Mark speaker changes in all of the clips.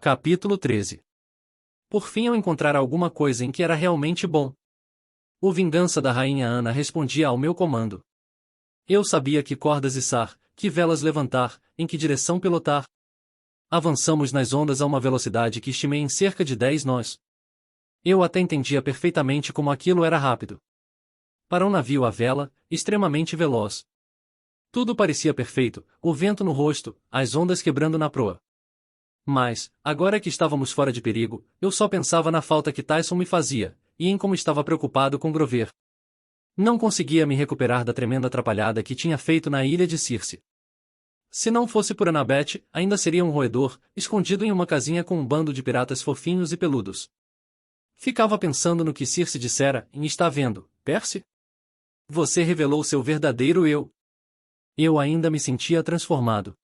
Speaker 1: Capítulo 13. Por fim eu encontrara alguma coisa em que era realmente bom. O Vingança da Rainha Ana respondia ao meu comando. Eu sabia que cordas içar, que velas levantar, em que direção pilotar. Avançamos nas ondas a uma velocidade que estimei em cerca de 10 nós. Eu até entendia perfeitamente como aquilo era rápido. Para um navio à vela, extremamente veloz. Tudo parecia perfeito, o vento no rosto, as ondas quebrando na proa. Mas, agora que estávamos fora de perigo, eu só pensava na falta que Tyson me fazia, e em como estava preocupado com Grover. Não conseguia me recuperar da tremenda atrapalhada que tinha feito na ilha de Circe. Se não fosse por Annabeth, ainda seria um roedor, escondido em uma casinha com um bando de piratas fofinhos e peludos. Ficava pensando no que Circe dissera, e está vendo, Percy? Você revelou seu verdadeiro eu. Eu ainda me sentia transformado.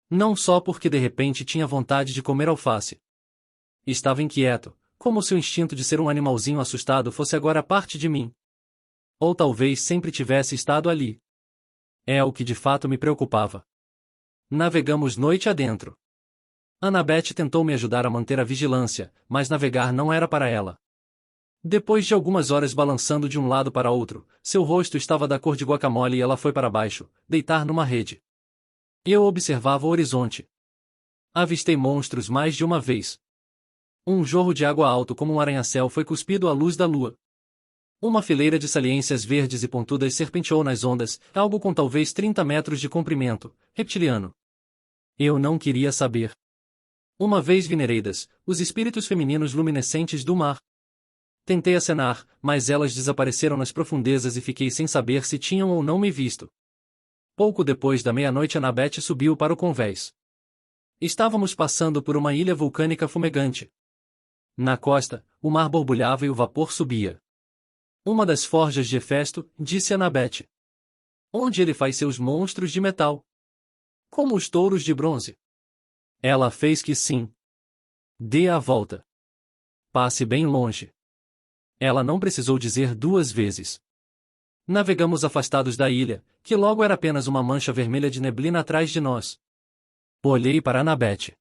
Speaker 1: Não só porque de repente tinha vontade de comer alface. Estava inquieto, como se o instinto de ser um animalzinho assustado fosse agora parte de mim. Ou talvez sempre tivesse estado ali. É o que de fato me preocupava. Navegamos noite adentro. Annabeth tentou me ajudar a manter a vigilância, mas navegar não era para ela. Depois de algumas horas balançando de um lado para outro, seu rosto estava da cor de guacamole e ela foi para baixo, deitar numa rede. Eu observava o horizonte. Avistei monstros mais de uma vez. Um jorro de água alto como um arranha-céu foi cuspido à luz da lua. Uma fileira de saliências verdes e pontudas serpenteou nas ondas, algo com talvez 30 metros de comprimento, reptiliano. Eu não queria saber. Uma vez vi Nereidas, os espíritos femininos luminescentes do mar. Tentei acenar, mas elas desapareceram nas profundezas e fiquei sem saber se tinham ou não me visto. Pouco depois da meia-noite Annabeth subiu para o convés. Estávamos passando por uma ilha vulcânica fumegante. Na costa, o mar borbulhava e o vapor subia. Uma das forjas de Hefesto, disse Annabeth. Onde ele faz seus monstros de metal? Como os touros de bronze. Ela fez que sim. Dê a volta. Passe bem longe. Ela não precisou dizer duas vezes. Navegamos afastados da ilha, que logo era apenas uma mancha vermelha de neblina atrás de nós. Olhei para Annabeth.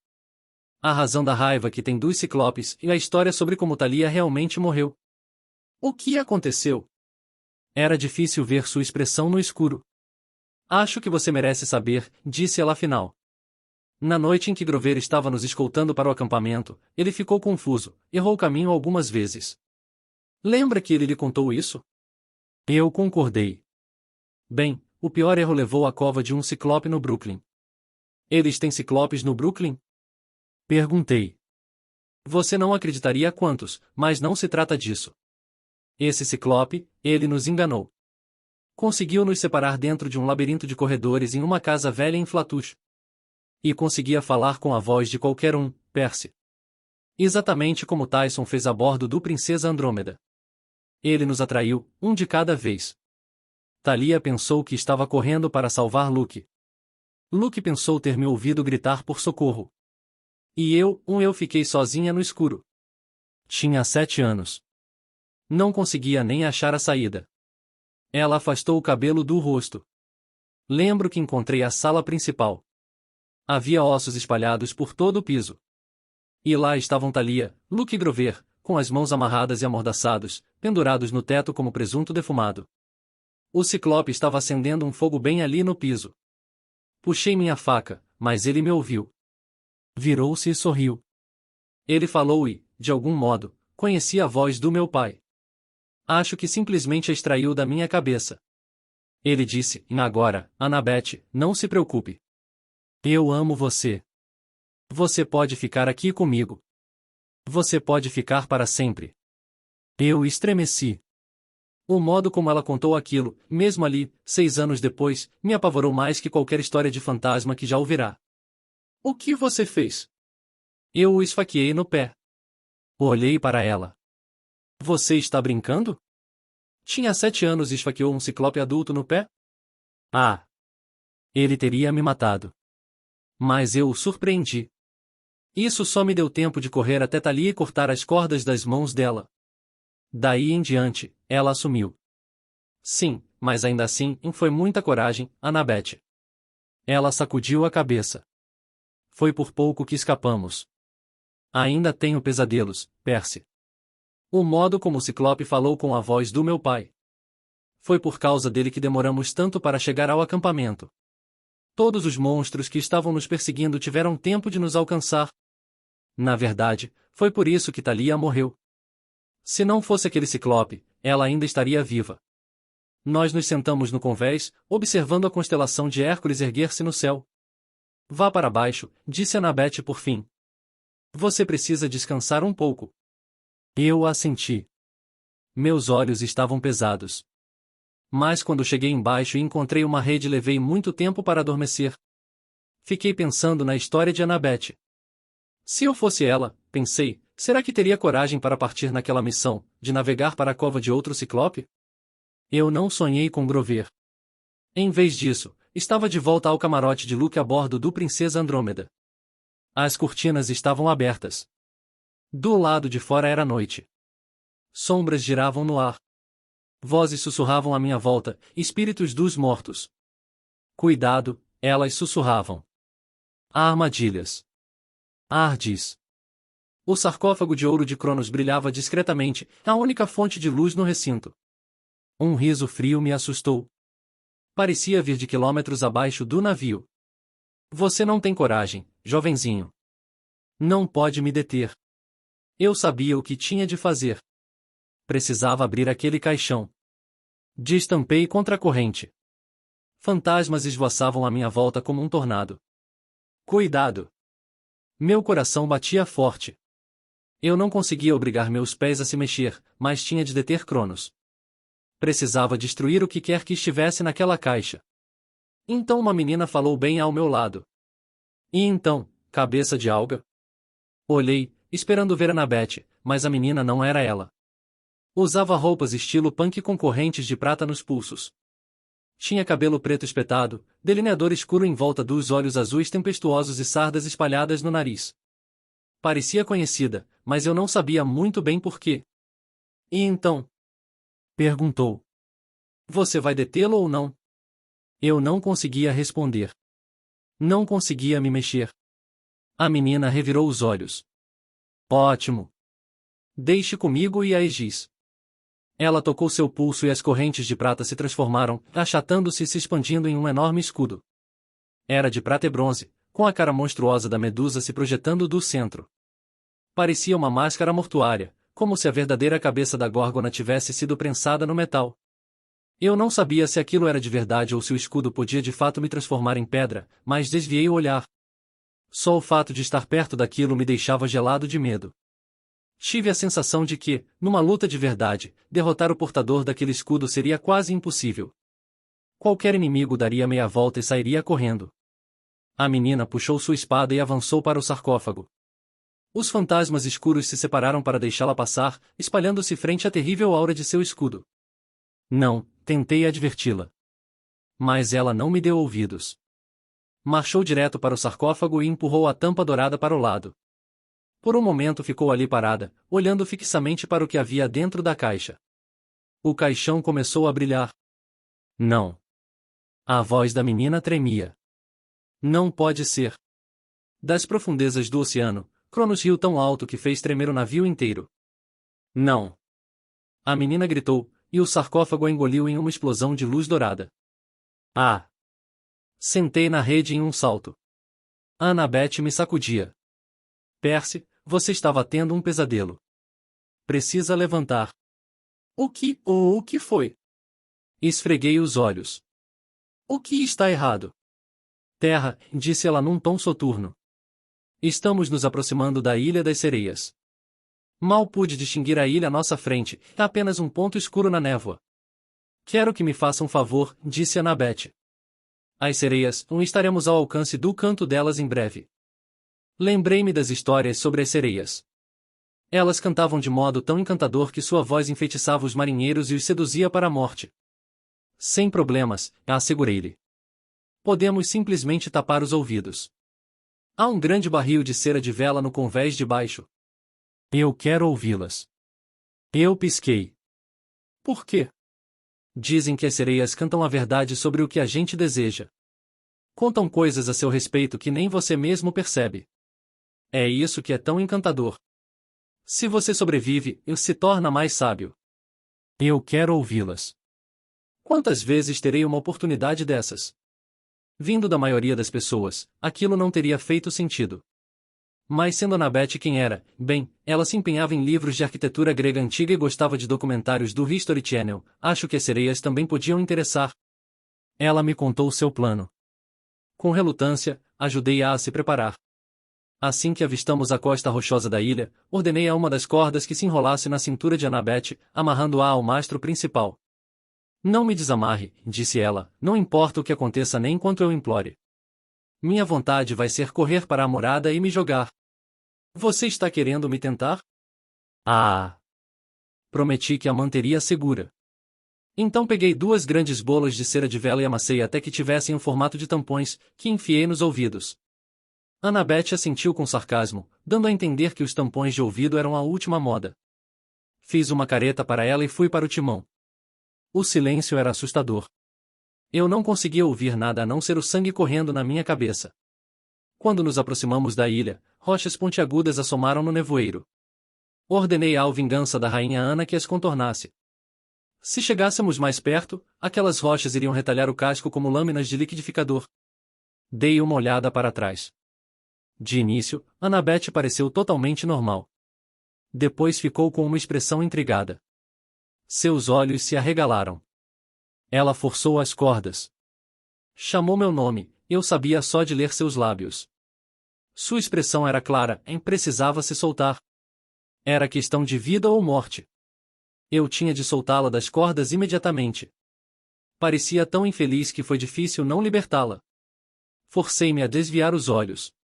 Speaker 1: A razão da raiva que tem dos ciclopes e a história sobre como Thalia realmente morreu. O que aconteceu? Era difícil ver sua expressão no escuro. Acho que você merece saber, disse ela afinal. Na noite em que Grover estava nos escoltando para o acampamento, ele ficou confuso, errou o caminho algumas vezes. Lembra que ele lhe contou isso? Eu concordei. Bem, o pior erro levou à cova de um ciclope no Brooklyn. Eles têm ciclopes no Brooklyn? Perguntei. Você não acreditaria quantos, mas não se trata disso. Esse ciclope, ele nos enganou. Conseguiu nos separar dentro de um labirinto de corredores em uma casa velha em Flatouche. E conseguia falar com a voz de qualquer um, Percy. Exatamente como Tyson fez a bordo do Princesa Andrômeda. Ele nos atraiu, um de cada vez. Thalia pensou que estava correndo para salvar Luke. Luke pensou ter me ouvido gritar por socorro. E eu fiquei sozinha no escuro. Tinha 7 anos. Não conseguia nem achar a saída. Ela afastou o cabelo do rosto. Lembro que encontrei a sala principal. Havia ossos espalhados por todo o piso. E lá estavam Thalia, Luke e Grover, com as mãos amarradas e amordaçados, pendurados no teto como presunto defumado. O ciclope estava acendendo um fogo bem ali no piso. Puxei minha faca, mas ele me ouviu. Virou-se e sorriu. Ele falou e, de algum modo, conhecia a voz do meu pai. Acho que simplesmente a extraiu da minha cabeça. Ele disse, agora, Annabeth, não se preocupe. Eu amo você. Você pode ficar aqui comigo. Você pode ficar para sempre. Eu estremeci. O modo como ela contou aquilo, mesmo ali, 6 anos depois, me apavorou mais que qualquer história de fantasma que já ouvirá. O que você fez? Eu o esfaqueei no pé. Olhei para ela. Você está brincando? Tinha 7 anos e esfaqueou um ciclope adulto no pé? Ah! Ele teria me matado. Mas eu o surpreendi. Isso só me deu tempo de correr até Thalia e cortar as cordas das mãos dela. Daí em diante, ela assumiu. Sim, mas ainda assim, foi muita coragem, Annabeth. Ela sacudiu a cabeça. Foi por pouco que escapamos. Ainda tenho pesadelos, Percy. O modo como o Ciclope falou com a voz do meu pai. Foi por causa dele que demoramos tanto para chegar ao acampamento. Todos os monstros que estavam nos perseguindo tiveram tempo de nos alcançar. Na verdade, foi por isso que Thalia morreu. Se não fosse aquele Ciclope, ela ainda estaria viva. Nós nos sentamos no convés, observando a constelação de Hércules erguer-se no céu. Vá para baixo, disse Annabeth por fim. Você precisa descansar um pouco. Eu assenti. Meus olhos estavam pesados. Mas quando cheguei embaixo e encontrei uma rede, levei muito tempo para adormecer. Fiquei pensando na história de Annabeth. Se eu fosse ela, pensei, será que teria coragem para partir naquela missão, de navegar para a cova de outro Ciclope? Eu não sonhei com Grover. Em vez disso, estava de volta ao camarote de Luke a bordo do Princesa Andrômeda. As cortinas estavam abertas. Do lado de fora era noite. Sombras giravam no ar. Vozes sussurravam à minha volta, espíritos dos mortos. Cuidado, elas sussurravam. Há armadilhas. Há ardis. O sarcófago de ouro de Cronos brilhava discretamente, a única fonte de luz no recinto. Um riso frio me assustou. Parecia vir de quilômetros abaixo do navio. Você não tem coragem, jovenzinho. Não pode me deter. Eu sabia o que tinha de fazer. Precisava abrir aquele caixão. Destampei contra a corrente. Fantasmas esvoaçavam à minha volta como um tornado. Cuidado! Meu coração batia forte. Eu não conseguia obrigar meus pés a se mexer, mas tinha de deter Cronos. Precisava destruir o que quer que estivesse naquela caixa. Então uma menina falou bem ao meu lado. E então, cabeça de alga? Olhei, esperando ver Annabeth, mas a menina não era ela. Usava roupas estilo punk com correntes de prata nos pulsos. Tinha cabelo preto espetado, delineador escuro em volta dos olhos azuis tempestuosos e sardas espalhadas no nariz. Parecia conhecida, mas eu não sabia muito bem por quê. E então? Perguntou. Você vai detê-lo ou não? Eu não conseguia responder. Não conseguia me mexer. A menina revirou os olhos. Ótimo. Deixe comigo e a Aegis. Ela tocou seu pulso e as correntes de prata se transformaram, achatando-se e se expandindo em um enorme escudo. Era de prata e bronze, com a cara monstruosa da Medusa se projetando do centro. Parecia uma máscara mortuária, como se a verdadeira cabeça da Górgona tivesse sido prensada no metal. Eu não sabia se aquilo era de verdade ou se o escudo podia de fato me transformar em pedra, mas desviei o olhar. Só o fato de estar perto daquilo me deixava gelado de medo. Tive a sensação de que, numa luta de verdade, derrotar o portador daquele escudo seria quase impossível. Qualquer inimigo daria meia volta e sairia correndo. A menina puxou sua espada e avançou para o sarcófago. Os fantasmas escuros se separaram para deixá-la passar, espalhando-se frente à terrível aura de seu escudo. Não, tentei adverti-la. Mas ela não me deu ouvidos. Marchou direto para o sarcófago e empurrou a tampa dourada para o lado. Por um momento ficou ali parada, olhando fixamente para o que havia dentro da caixa. O caixão começou a brilhar. Não. A voz da menina tremia. Não pode ser. Das profundezas do oceano, Cronos riu tão alto que fez tremer o navio inteiro. Não. A menina gritou, e o sarcófago a engoliu em uma explosão de luz dourada. Ah! Sentei na rede em um salto. Annabeth me sacudia. Percy, você estava tendo um pesadelo. Precisa levantar. O que foi? Esfreguei os olhos. O que está errado? Terra, disse ela num tom soturno. Estamos nos aproximando da Ilha das Sereias. Mal pude distinguir a ilha à nossa frente, apenas um ponto escuro na névoa. Quero que me faça um favor, disse Annabeth. As sereias, estaremos ao alcance do canto delas em breve. Lembrei-me das histórias sobre as sereias. Elas cantavam de modo tão encantador que sua voz enfeitiçava os marinheiros e os seduzia para a morte. Sem problemas, assegurei-lhe. Podemos simplesmente tapar os ouvidos. Há um grande barril de cera de vela no convés de baixo. Eu quero ouvi-las. Eu pisquei. Por quê? Dizem que as sereias cantam a verdade sobre o que a gente deseja. Contam coisas a seu respeito que nem você mesmo percebe. É isso que é tão encantador. Se você sobrevive, ele se torna mais sábio. Eu quero ouvi-las. Quantas vezes terei uma oportunidade dessas? Vindo da maioria das pessoas, aquilo não teria feito sentido. Mas sendo Annabeth quem era, bem, ela se empenhava em livros de arquitetura grega antiga e gostava de documentários do History Channel, acho que as sereias também podiam interessar. Ela me contou seu plano. Com relutância, ajudei-a a se preparar. Assim que avistamos a costa rochosa da ilha, ordenei a uma das cordas que se enrolasse na cintura de Annabeth, amarrando-a ao mastro principal. Não me desamarre, disse ela, não importa o que aconteça nem quanto eu implore. Minha vontade vai ser correr para a morada e me jogar. Você está querendo me tentar? Ah! Prometi que a manteria segura. Então peguei 2 grandes bolas de cera de vela e amassei até que tivessem o formato de tampões, que enfiei nos ouvidos. Annabeth assentiu com sarcasmo, dando a entender que os tampões de ouvido eram a última moda. Fiz uma careta para ela e fui para o timão. O silêncio era assustador. Eu não conseguia ouvir nada a não ser o sangue correndo na minha cabeça. Quando nos aproximamos da ilha, rochas pontiagudas assomaram no nevoeiro. Ordenei à vingança da rainha Ana que as contornasse. Se chegássemos mais perto, aquelas rochas iriam retalhar o casco como lâminas de liquidificador. Dei uma olhada para trás. De início, Annabeth pareceu totalmente normal. Depois ficou com uma expressão intrigada. Seus olhos se arregalaram. Ela forçou as cordas. Chamou meu nome, eu sabia só de ler seus lábios. Sua expressão era clara, precisava se soltar. Era questão de vida ou morte. Eu tinha de soltá-la das cordas imediatamente. Parecia tão infeliz que foi difícil não libertá-la. Forcei-me a desviar os olhos.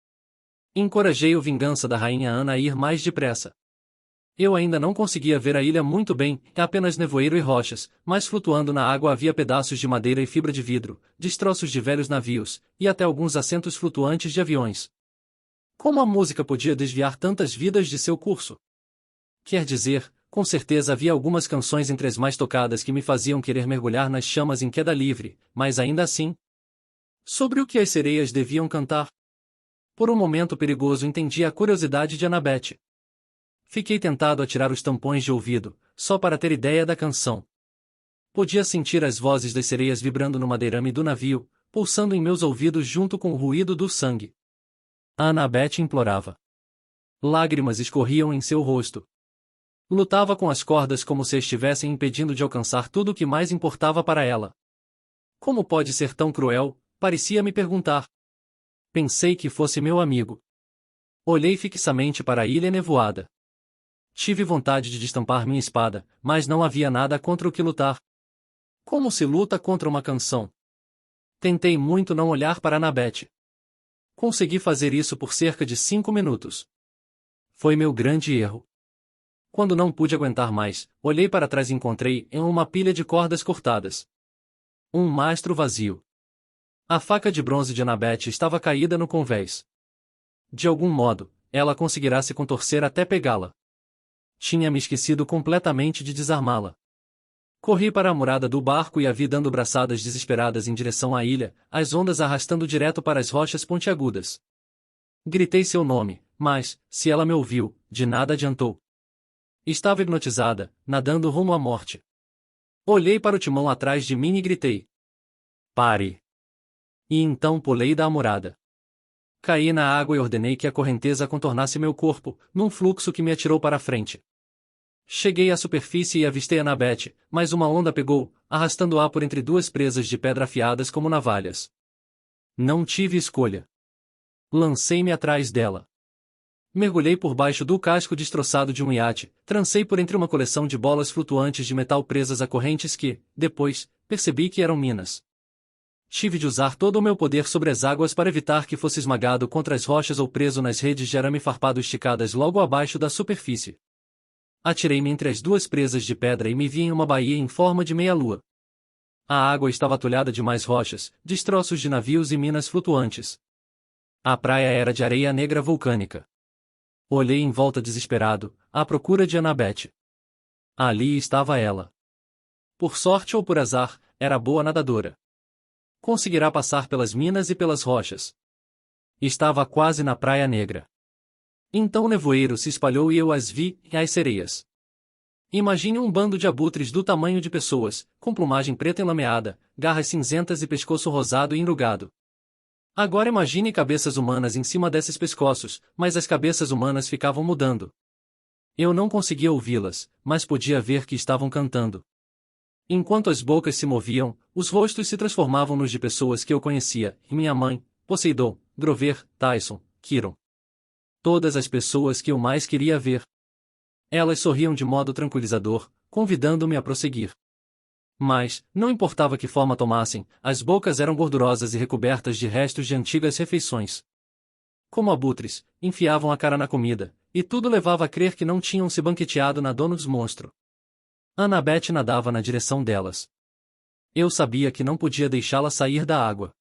Speaker 1: Encorajei o vingança da rainha Ana a ir mais depressa. Eu ainda não conseguia ver a ilha muito bem, apenas nevoeiro e rochas, mas flutuando na água havia pedaços de madeira e fibra de vidro, destroços de velhos navios, e até alguns assentos flutuantes de aviões. Como a música podia desviar tantas vidas de seu curso? Quer dizer, com certeza havia algumas canções entre as mais tocadas que me faziam querer mergulhar nas chamas em queda livre, mas ainda assim. Sobre o que as sereias deviam cantar? Por um momento perigoso entendi a curiosidade de Annabeth. Fiquei tentado a tirar os tampões de ouvido, só para ter ideia da canção. Podia sentir as vozes das sereias vibrando no madeirame do navio, pulsando em meus ouvidos junto com o ruído do sangue. Annabeth implorava. Lágrimas escorriam em seu rosto. Lutava com as cordas como se estivessem impedindo de alcançar tudo o que mais importava para ela. Como pode ser tão cruel? Parecia me perguntar. Pensei que fosse meu amigo. Olhei fixamente para a ilha nevoada. Tive vontade de destampar minha espada, mas não havia nada contra o que lutar. Como se luta contra uma canção? Tentei muito não olhar para Annabeth. Consegui fazer isso por cerca de 5 minutos. Foi meu grande erro. Quando não pude aguentar mais, olhei para trás e encontrei em uma pilha de cordas cortadas um mastro vazio. A faca de bronze de Annabeth estava caída no convés. De algum modo, ela conseguirá se contorcer até pegá-la. Tinha me esquecido completamente de desarmá-la. Corri para a murada do barco e a vi dando braçadas desesperadas em direção à ilha, as ondas arrastando direto para as rochas pontiagudas. Gritei seu nome, mas, se ela me ouviu, de nada adiantou. Estava hipnotizada, nadando rumo à morte. Olhei para o timão atrás de mim e gritei. Pare! E então pulei da amurada. Caí na água e ordenei que a correnteza contornasse meu corpo, num fluxo que me atirou para a frente. Cheguei à superfície e avistei Annabeth, mas uma onda pegou, arrastando-a por entre 2 presas de pedra afiadas como navalhas. Não tive escolha. Lancei-me atrás dela. Mergulhei por baixo do casco destroçado de um iate, trancei por entre uma coleção de bolas flutuantes de metal presas a correntes que, depois, percebi que eram minas. Tive de usar todo o meu poder sobre as águas para evitar que fosse esmagado contra as rochas ou preso nas redes de arame farpado esticadas logo abaixo da superfície. Atirei-me entre as 2 presas de pedra e me vi em uma baía em forma de meia-lua. A água estava atulhada de mais rochas, destroços de navios e minas flutuantes. A praia era de areia negra vulcânica. Olhei em volta desesperado, à procura de Annabeth. Ali estava ela. Por sorte ou por azar, era boa nadadora. Conseguirá passar pelas minas e pelas rochas. Estava quase na Praia Negra. Então o nevoeiro se espalhou e eu as vi, e as sereias. Imagine um bando de abutres do tamanho de pessoas, com plumagem preta enlameada, garras cinzentas e pescoço rosado e enrugado. Agora imagine cabeças humanas em cima desses pescoços, mas as cabeças humanas ficavam mudando. Eu não conseguia ouvi-las, mas podia ver que estavam cantando. Enquanto as bocas se moviam, os rostos se transformavam nos de pessoas que eu conhecia, e minha mãe, Poseidon, Grover, Tyson, Kiron. Todas as pessoas que eu mais queria ver. Elas sorriam de modo tranquilizador, convidando-me a prosseguir. Mas, não importava que forma tomassem, as bocas eram gordurosas e recobertas de restos de antigas refeições. Como abutres, enfiavam a cara na comida, e tudo levava a crer que não tinham se banqueteado na Donuts Monstro. Annabeth nadava na direção delas. Eu sabia que não podia deixá-la sair da água.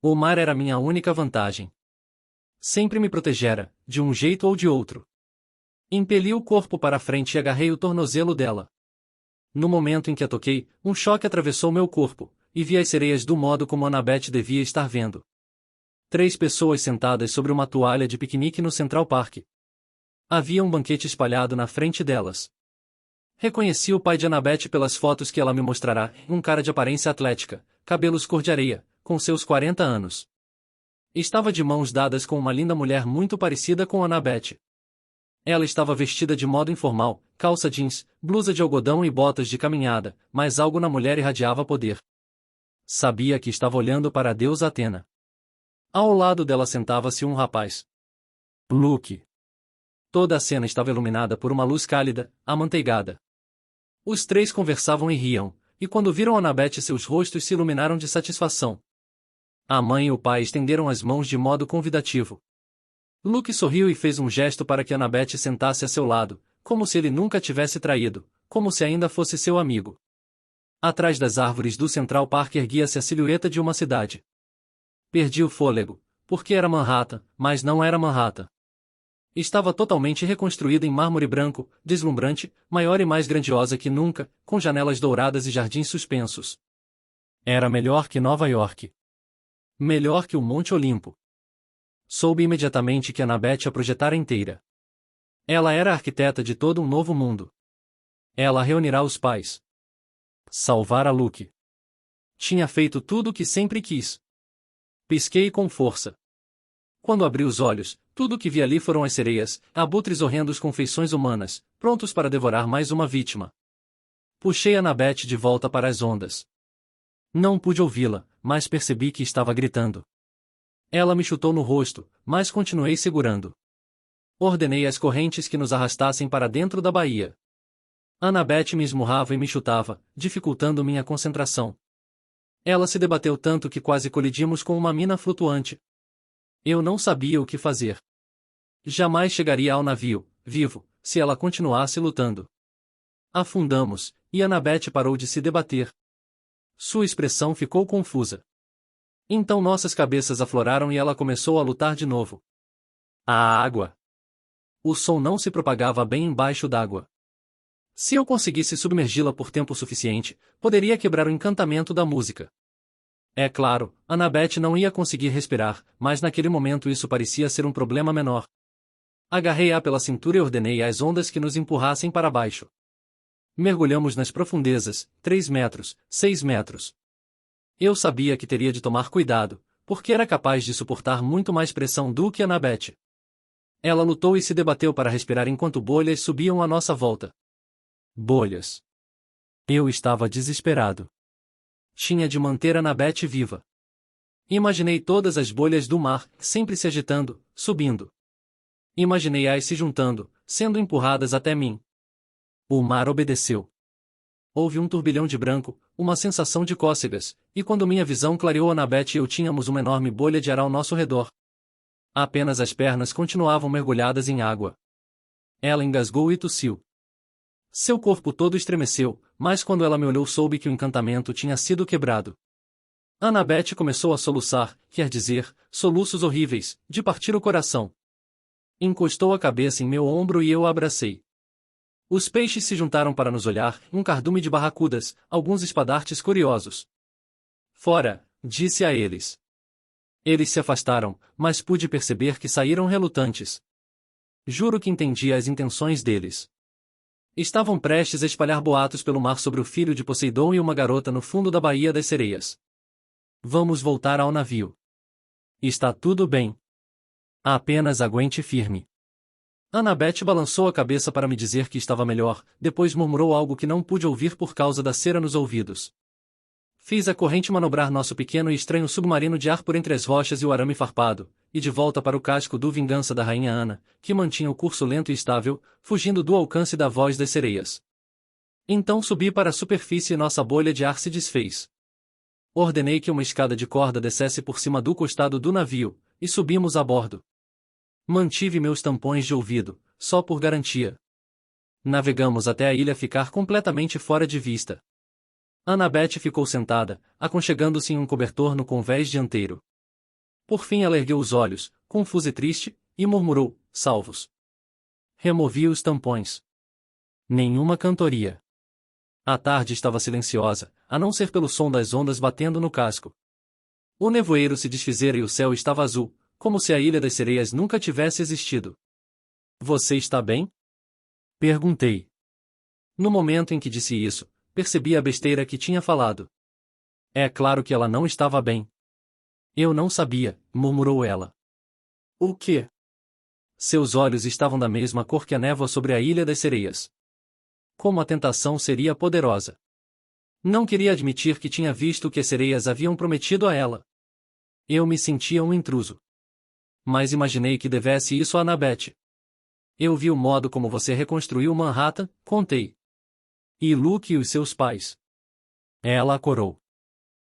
Speaker 1: O mar era minha única vantagem. Sempre me protegera, de um jeito ou de outro. Impeli o corpo para a frente e agarrei o tornozelo dela. No momento em que a toquei, um choque atravessou meu corpo, e vi as sereias do modo como Annabeth devia estar vendo. 3 pessoas sentadas sobre uma toalha de piquenique no Central Park. Havia um banquete espalhado na frente delas. Reconheci o pai de Annabeth pelas fotos que ela me mostrará, um cara de aparência atlética, cabelos cor de areia, com seus 40 anos. Estava de mãos dadas com uma linda mulher muito parecida com Annabeth. Ela estava vestida de modo informal, calça jeans, blusa de algodão e botas de caminhada, mas algo na mulher irradiava poder. Sabia que estava olhando para a deusa Atena. Ao lado dela sentava-se um rapaz. Luke. Toda a cena estava iluminada por uma luz cálida, amanteigada. Os 3 conversavam e riam, e quando viram Annabeth seus rostos se iluminaram de satisfação. A mãe e o pai estenderam as mãos de modo convidativo. Luke sorriu e fez um gesto para que Annabeth sentasse a seu lado, como se ele nunca tivesse traído, como se ainda fosse seu amigo. Atrás das árvores do Central Park erguia-se a silhueta de uma cidade. Perdi o fôlego, porque era Manhattan, mas não era Manhattan. Estava totalmente reconstruída em mármore branco, deslumbrante, maior e mais grandiosa que nunca, com janelas douradas e jardins suspensos. Era melhor que Nova York. Melhor que o Monte Olimpo. Soube imediatamente que Annabeth a projetara inteira. Ela era a arquiteta de todo um novo mundo. Ela reunirá os pais. Salvara Luke. Tinha feito tudo o que sempre quis. Pisquei com força. Quando abri os olhos, tudo o que vi ali foram as sereias, abutres horrendos com feições humanas, prontos para devorar mais uma vítima. Puxei Annabeth de volta para as ondas. Não pude ouvi-la, mas percebi que estava gritando. Ela me chutou no rosto, mas continuei segurando. Ordenei às correntes que nos arrastassem para dentro da baía. Annabeth me esmurrava e me chutava, dificultando minha concentração. Ela se debateu tanto que quase colidimos com uma mina flutuante. Eu não sabia o que fazer. Jamais chegaria ao navio, vivo, se ela continuasse lutando. Afundamos, e Annabeth parou de se debater. Sua expressão ficou confusa. Então nossas cabeças afloraram e ela começou a lutar de novo. A água. O som não se propagava bem embaixo d'água. Se eu conseguisse submergi-la por tempo suficiente, poderia quebrar o encantamento da música. É claro, Annabeth não ia conseguir respirar, mas naquele momento isso parecia ser um problema menor. Agarrei-a pela cintura e ordenei às ondas que nos empurrassem para baixo. Mergulhamos nas profundezas, 3 metros, 6 metros. Eu sabia que teria de tomar cuidado, porque era capaz de suportar muito mais pressão do que Annabeth. Ela lutou e se debateu para respirar enquanto bolhas subiam à nossa volta. Bolhas. Eu estava desesperado. Tinha de manter Annabeth viva. Imaginei todas as bolhas do mar, sempre se agitando, subindo. Imaginei-as se juntando, sendo empurradas até mim. O mar obedeceu. Houve um turbilhão de branco, uma sensação de cócegas, e quando minha visão clareou, Annabeth e eu tínhamos uma enorme bolha de ar ao nosso redor. Apenas as pernas continuavam mergulhadas em água. Ela engasgou e tossiu. Seu corpo todo estremeceu, mas quando ela me olhou soube que o encantamento tinha sido quebrado. Annabeth começou a soluçar, quer dizer, soluços horríveis, de partir o coração. Encostou a cabeça em meu ombro e eu a abracei. Os peixes se juntaram para nos olhar, um cardume de barracudas, alguns espadartes curiosos. Fora, disse a eles. Eles se afastaram, mas pude perceber que saíram relutantes. Juro que entendi as intenções deles. Estavam prestes a espalhar boatos pelo mar sobre o filho de Poseidon e uma garota no fundo da Baía das Sereias. Vamos voltar ao navio. Está tudo bem. Apenas aguente firme. Annabeth balançou a cabeça para me dizer que estava melhor, depois murmurou algo que não pude ouvir por causa da cera nos ouvidos. Fiz a corrente manobrar nosso pequeno e estranho submarino de ar por entre as rochas e o arame farpado, e de volta para o casco do Vingança da Rainha Ana, que mantinha o curso lento e estável, fugindo do alcance da voz das sereias. Então subi para a superfície e nossa bolha de ar se desfez. Ordenei que uma escada de corda descesse por cima do costado do navio, e subimos a bordo. Mantive meus tampões de ouvido, só por garantia. Navegamos até a ilha ficar completamente fora de vista. Annabeth ficou sentada, aconchegando-se em um cobertor no convés dianteiro. Por fim ela ergueu os olhos, confusa e triste, e murmurou, salvos. Removi os tampões. Nenhuma cantoria. A tarde estava silenciosa, a não ser pelo som das ondas batendo no casco. O nevoeiro se desfizera e o céu estava azul, como se a Ilha das Sereias nunca tivesse existido. Você está bem? Perguntei. No momento em que disse isso, percebi a besteira que tinha falado. É claro que ela não estava bem. Eu não sabia, murmurou ela. O quê? Seus olhos estavam da mesma cor que a névoa sobre a Ilha das Sereias. Como a tentação seria poderosa. Não queria admitir que tinha visto o que as sereias haviam prometido a ela. Eu me sentia um intruso. Mas imaginei que devesse isso a Annabeth. Eu vi o modo como você reconstruiu Manhattan, contei. E Luke e os seus pais. Ela acorou.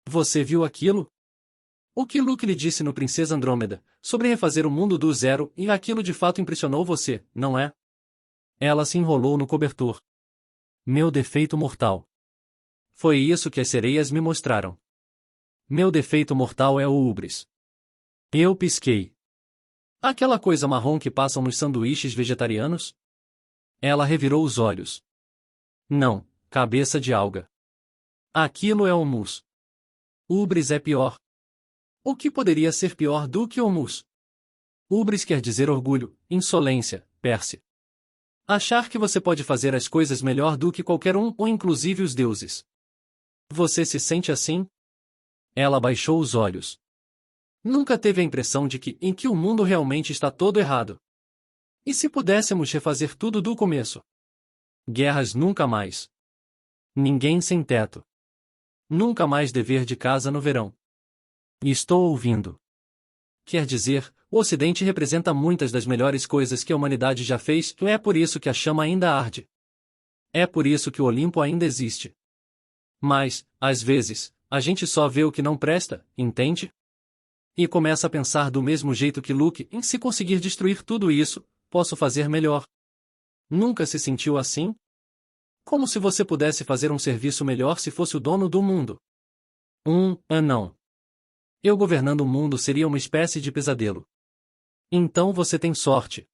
Speaker 1: Você viu aquilo? O que Luke lhe disse no Princesa Andrômeda, sobre refazer o mundo do zero, e aquilo de fato impressionou você, não é? Ela se enrolou no cobertor. Meu defeito mortal. Foi isso que as sereias me mostraram. Meu defeito mortal é o hubris. Eu pisquei. Aquela coisa marrom que passam nos sanduíches vegetarianos? Ela revirou os olhos. Não, cabeça de alga. Aquilo é hummus. Hubris é pior. O que poderia ser pior do que hummus? Hubris quer dizer orgulho, insolência, Percy. Achar que você pode fazer as coisas melhor do que qualquer um ou inclusive os deuses. Você se sente assim? Ela baixou os olhos. Nunca teve a impressão de que o mundo realmente está todo errado. E se pudéssemos refazer tudo do começo? Guerras nunca mais. Ninguém sem teto. Nunca mais dever de casa no verão. Estou ouvindo. Quer dizer, o Ocidente representa muitas das melhores coisas que a humanidade já fez, e é por isso que a chama ainda arde. É por isso que o Olimpo ainda existe. Mas, às vezes, a gente só vê o que não presta, entende? E começa a pensar do mesmo jeito que Luke, em se conseguir destruir tudo isso, posso fazer melhor. Nunca se sentiu assim? Como se você pudesse fazer um serviço melhor se fosse o dono do mundo. Não. Eu governando o mundo seria uma espécie de pesadelo. Então você tem sorte.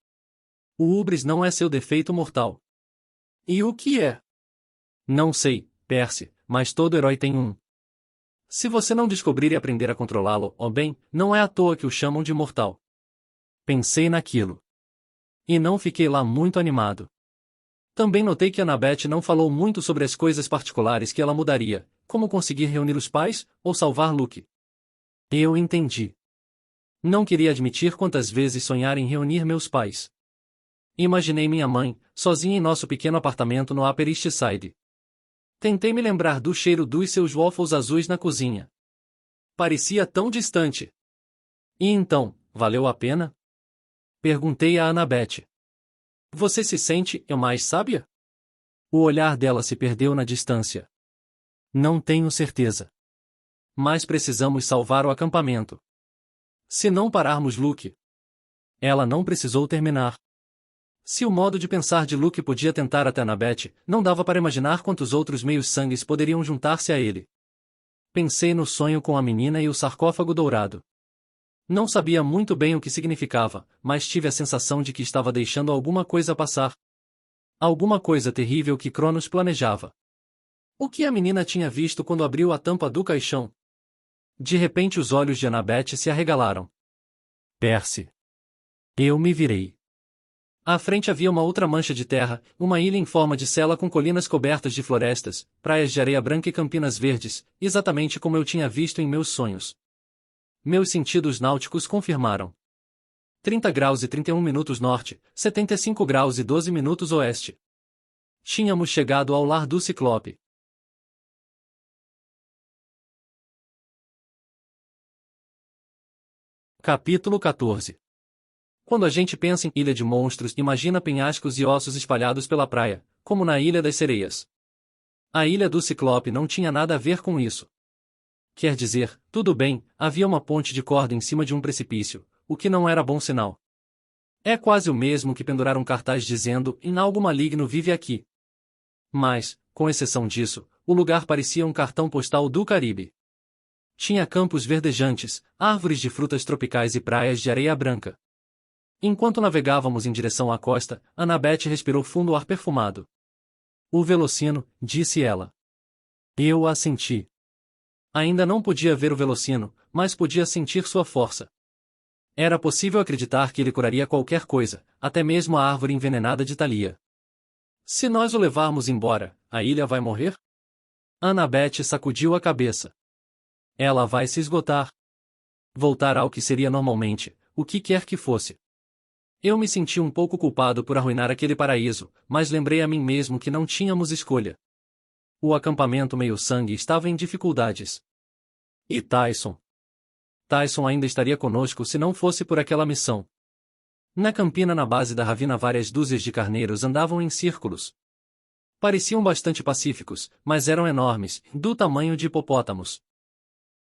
Speaker 1: O hubris não é seu defeito mortal. E o que é? Não sei, Percy, mas todo herói tem um. Se você não descobrir e aprender a controlá-lo, bem, não é à toa que o chamam de mortal. Pensei naquilo. E não fiquei lá muito animado. Também notei que Annabeth não falou muito sobre as coisas particulares que ela mudaria, como conseguir reunir os pais, ou salvar Luke. Eu entendi. Não queria admitir quantas vezes sonhara em reunir meus pais. Imaginei minha mãe, sozinha em nosso pequeno apartamento no Upper East Side. Tentei me lembrar do cheiro dos seus waffles azuis na cozinha. Parecia tão distante. E então, valeu a pena? Perguntei a Annabeth. Você se sente mais sábia? O olhar dela se perdeu na distância. Não tenho certeza. Mas precisamos salvar o acampamento. Se não pararmos Luke. Ela não precisou terminar. Se o modo de pensar de Luke podia tentar até Annabeth, não dava para imaginar quantos outros meios-sangues poderiam juntar-se a ele. Pensei no sonho com a menina e o sarcófago dourado. Não sabia muito bem o que significava, mas tive a sensação de que estava deixando alguma coisa passar. Alguma coisa terrível que Cronos planejava. O que a menina tinha visto quando abriu a tampa do caixão? De repente os olhos de Annabeth se arregalaram. Percy. Eu me virei. À frente havia uma outra mancha de terra, uma ilha em forma de cela com colinas cobertas de florestas, praias de areia branca e campinas verdes, exatamente como eu tinha visto em meus sonhos. Meus sentidos náuticos confirmaram. 30 graus e 31 minutos norte, 75 graus e 12 minutos oeste. Tínhamos chegado ao lar do Ciclope. Capítulo 14. Quando a gente pensa em Ilha de Monstros, imagina penhascos e ossos espalhados pela praia, como na Ilha das Sereias. A Ilha do Ciclope não tinha nada a ver com isso. Quer dizer, tudo bem, havia uma ponte de corda em cima de um precipício, o que não era bom sinal. É quase o mesmo que pendurar um cartaz dizendo, em algo maligno vive aqui. Mas, com exceção disso, o lugar parecia um cartão postal do Caribe. Tinha campos verdejantes, árvores de frutas tropicais e praias de areia branca. Enquanto navegávamos em direção à costa, Annabeth respirou fundo o ar perfumado. O Velocino, disse ela. Eu assenti. Ainda não podia ver o Velocino, mas podia sentir sua força. Era possível acreditar que ele curaria qualquer coisa, até mesmo a árvore envenenada de Thalia. Se nós o levarmos embora, a ilha vai morrer? Annabeth sacudiu a cabeça. Ela vai se esgotar. Voltar ao que seria normalmente, o que quer que fosse. Eu me senti um pouco culpado por arruinar aquele paraíso, mas lembrei a mim mesmo que não tínhamos escolha. O acampamento meio-sangue estava em dificuldades. E Tyson? Tyson ainda estaria conosco se não fosse por aquela missão. Na campina na base da ravina várias dúzias de carneiros andavam em círculos. Pareciam bastante pacíficos, mas eram enormes, do tamanho de hipopótamos.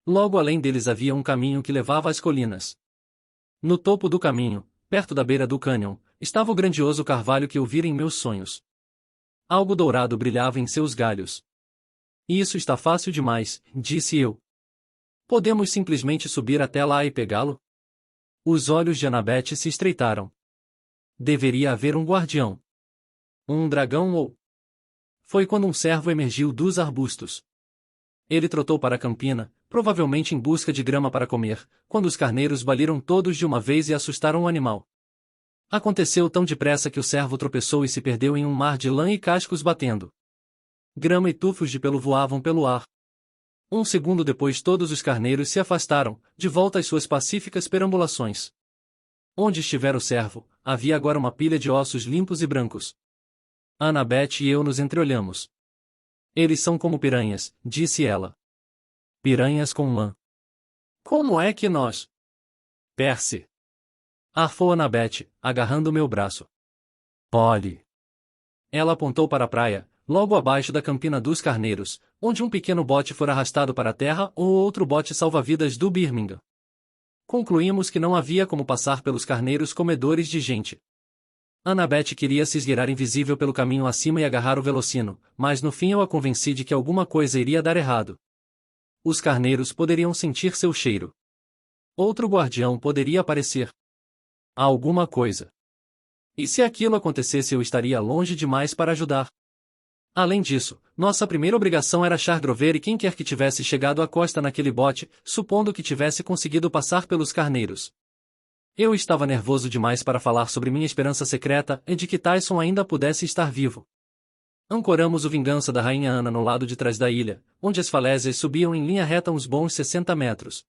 Speaker 1: Logo além deles havia um caminho que levava às colinas. No topo do caminho, perto da beira do cânion, estava o grandioso carvalho que eu vira em meus sonhos. Algo dourado brilhava em seus galhos. Isso está fácil demais, disse eu. Podemos simplesmente subir até lá e pegá-lo? Os olhos de Annabeth se estreitaram. Deveria haver um guardião. Um dragão ou... Foi quando um cervo emergiu dos arbustos. Ele trotou para a campina, provavelmente em busca de grama para comer, quando os carneiros baliram todos de uma vez e assustaram o animal. Aconteceu tão depressa que o cervo tropeçou e se perdeu em um mar de lã e cascos batendo. Grama e tufos de pelo voavam pelo ar. Um segundo depois todos os carneiros se afastaram, de volta às suas pacíficas perambulações. Onde estivera o cervo, havia agora uma pilha de ossos limpos e brancos. Annabeth e eu nos entreolhamos. Eles são como piranhas, disse ela. Piranhas com lã. Como é que nós... Percy. Arfou Annabeth, agarrando meu braço. Olhe. Ela apontou para a praia, logo abaixo da campina dos carneiros, onde um pequeno bote fora arrastado para a terra ou outro bote salva-vidas do Birmingham. Concluímos que não havia como passar pelos carneiros comedores de gente. Annabeth queria se esgueirar invisível pelo caminho acima e agarrar o Velocino, mas no fim eu a convenci de que alguma coisa iria dar errado. Os carneiros poderiam sentir seu cheiro. Outro guardião poderia aparecer. Alguma coisa. E se aquilo acontecesse eu estaria longe demais para ajudar. Além disso, nossa primeira obrigação era achar Grover e quem quer que tivesse chegado à costa naquele bote, supondo que tivesse conseguido passar pelos carneiros. Eu estava nervoso demais para falar sobre minha esperança secreta e de que Tyson ainda pudesse estar vivo. Ancoramos o Vingança da Rainha Ana no lado de trás da ilha, onde as falésias subiam em linha reta uns bons 60 metros.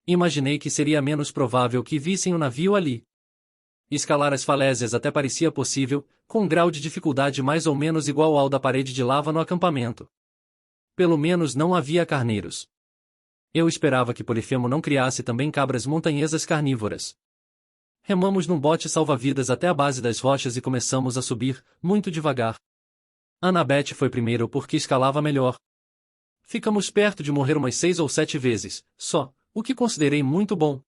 Speaker 1: Imaginei que seria menos provável que vissem o navio ali. Escalar as falésias até parecia possível, com um grau de dificuldade mais ou menos igual ao da parede de lava no acampamento. Pelo menos não havia carneiros. Eu esperava que Polifemo não criasse também cabras montanhesas carnívoras. Remamos num bote salva-vidas até a base das rochas e começamos a subir, muito devagar. Annabeth foi primeiro porque escalava melhor. Ficamos perto de morrer umas 6 ou 7 vezes, só, o que considerei muito bom.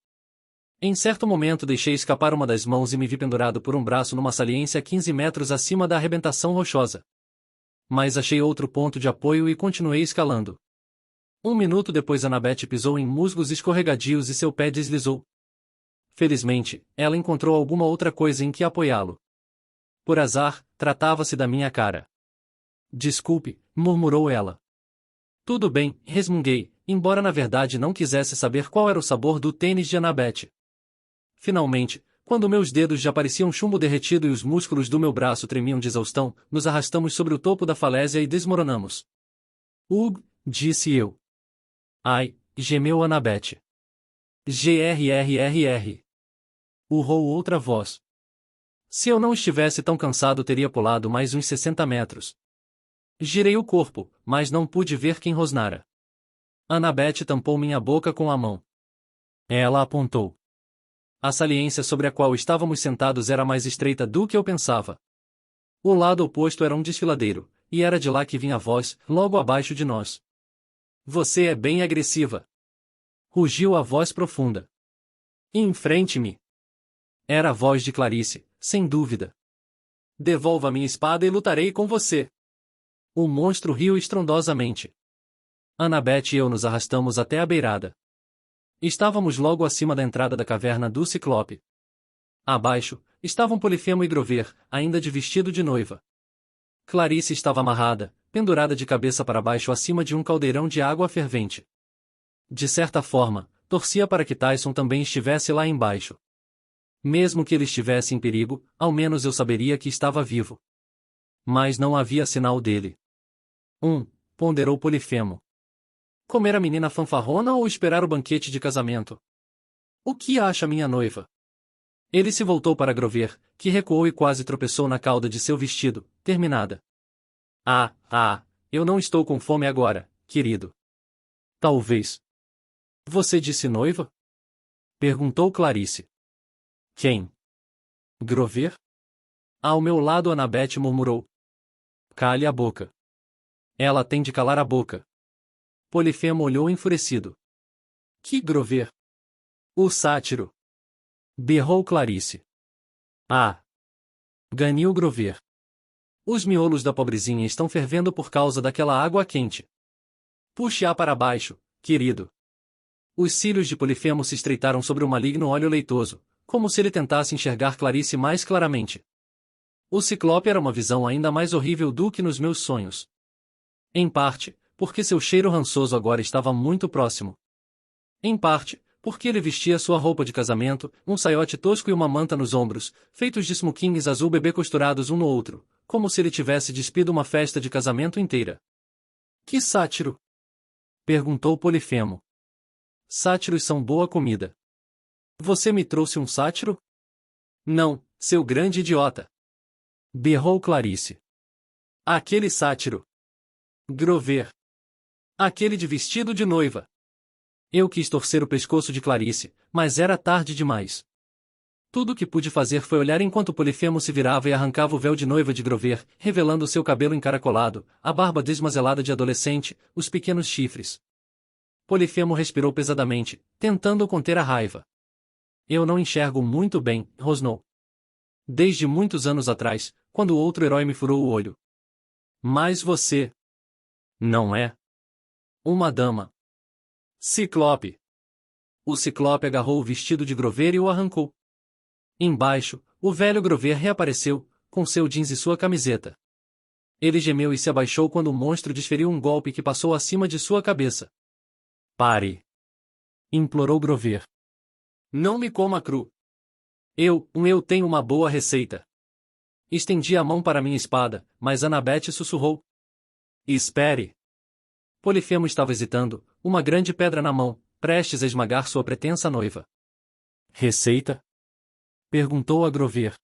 Speaker 1: Em certo momento deixei escapar uma das mãos e me vi pendurado por um braço numa saliência a 15 metros acima da arrebentação rochosa. Mas achei outro ponto de apoio e continuei escalando. 1 minuto depois Annabeth pisou em musgos escorregadios e seu pé deslizou. Felizmente, ela encontrou alguma outra coisa em que apoiá-lo. Por azar, tratava-se da minha cara. Desculpe, murmurou ela. Tudo bem, resmunguei, embora na verdade não quisesse saber qual era o sabor do tênis de Annabeth. Finalmente, Quando meus dedos já pareciam chumbo derretido e os músculos do meu braço tremiam de exaustão, nos arrastamos sobre o topo da falésia e desmoronamos. Disse eu. Ai, gemeu Annabeth. Grrrr. Urrou outra voz. Se eu não estivesse tão cansado teria pulado mais uns 60 metros. Girei o corpo, mas não pude ver quem rosnara. Annabeth tampou minha boca com a mão. Ela apontou. A saliência sobre a qual estávamos sentados era mais estreita do que eu pensava. O lado oposto era um desfiladeiro, e era de lá que vinha a voz, logo abaixo de nós. Você é bem agressiva. Rugiu a voz profunda. Enfrente-me. Era a voz de Clarice, sem dúvida. Devolva minha espada e lutarei com você. O monstro riu estrondosamente. Annabeth e eu nos arrastamos até a beirada. Estávamos logo acima da entrada da caverna do Ciclope. Abaixo, estavam Polifemo e Grover, ainda de vestido de noiva. Clarice estava amarrada, pendurada de cabeça para baixo acima de um caldeirão de água fervente. De certa forma, torcia para que Tyson também estivesse lá embaixo. Mesmo que ele estivesse em perigo, ao menos eu saberia que estava vivo. Mas não havia sinal dele. Ponderou Polifemo. Comer a menina fanfarrona ou esperar o banquete de casamento? O que acha minha noiva? Ele se voltou para Grover, que recuou e quase tropeçou na cauda de seu vestido, terminada. Eu não estou com fome agora, querido. Talvez. Você disse noiva? Perguntou Clarice. Quem? Grover? Ao meu lado Annabeth murmurou. Cale a boca. Ela tem de calar a boca. Polifemo olhou enfurecido. Que Grover? O sátiro. Berrou Clarice. Ganiu Grover. Os miolos da pobrezinha estão fervendo por causa daquela água quente. Puxe-a para baixo, querido. Os cílios de Polifemo se estreitaram sobre o maligno óleo leitoso, como se ele tentasse enxergar Clarice mais claramente. O Ciclope era uma visão ainda mais horrível do que nos meus sonhos. Em parte, porque seu cheiro rançoso agora estava muito próximo. Em parte, porque ele vestia sua roupa de casamento, um saiote tosco e uma manta nos ombros, feitos de smokings azul bebê costurados um no outro, como se ele tivesse despido uma festa de casamento inteira. Que sátiro? Perguntou Polifemo. Sátiros são boa comida. Você me trouxe um sátiro? Não, seu grande idiota. Berrou Clarice. Aquele sátiro. Grover. Aquele de vestido de noiva. Eu quis torcer o pescoço de Clarice, mas era tarde demais. Tudo o que pude fazer foi olhar enquanto Polifemo se virava e arrancava o véu de noiva de Grover, revelando seu cabelo encaracolado, a barba desmazelada de adolescente, os pequenos chifres. Polifemo respirou pesadamente, tentando conter a raiva. Eu não enxergo muito bem, rosnou. Desde muitos anos atrás, quando outro herói me furou o olho. Mas você... não é? Uma dama. Ciclope. O Ciclope agarrou o vestido de Grover e o arrancou. Embaixo, o velho Grover reapareceu, com seu jeans e sua camiseta. Ele gemeu e se abaixou quando o monstro desferiu um golpe que passou acima de sua cabeça. Pare! Implorou Grover. Não me coma cru. Eu tenho uma boa receita. Estendi a mão para minha espada, mas Annabeth sussurrou. Espere! Polifemo estava hesitando, uma grande pedra na mão, prestes a esmagar sua pretensa noiva. Receita? Perguntou a Grover.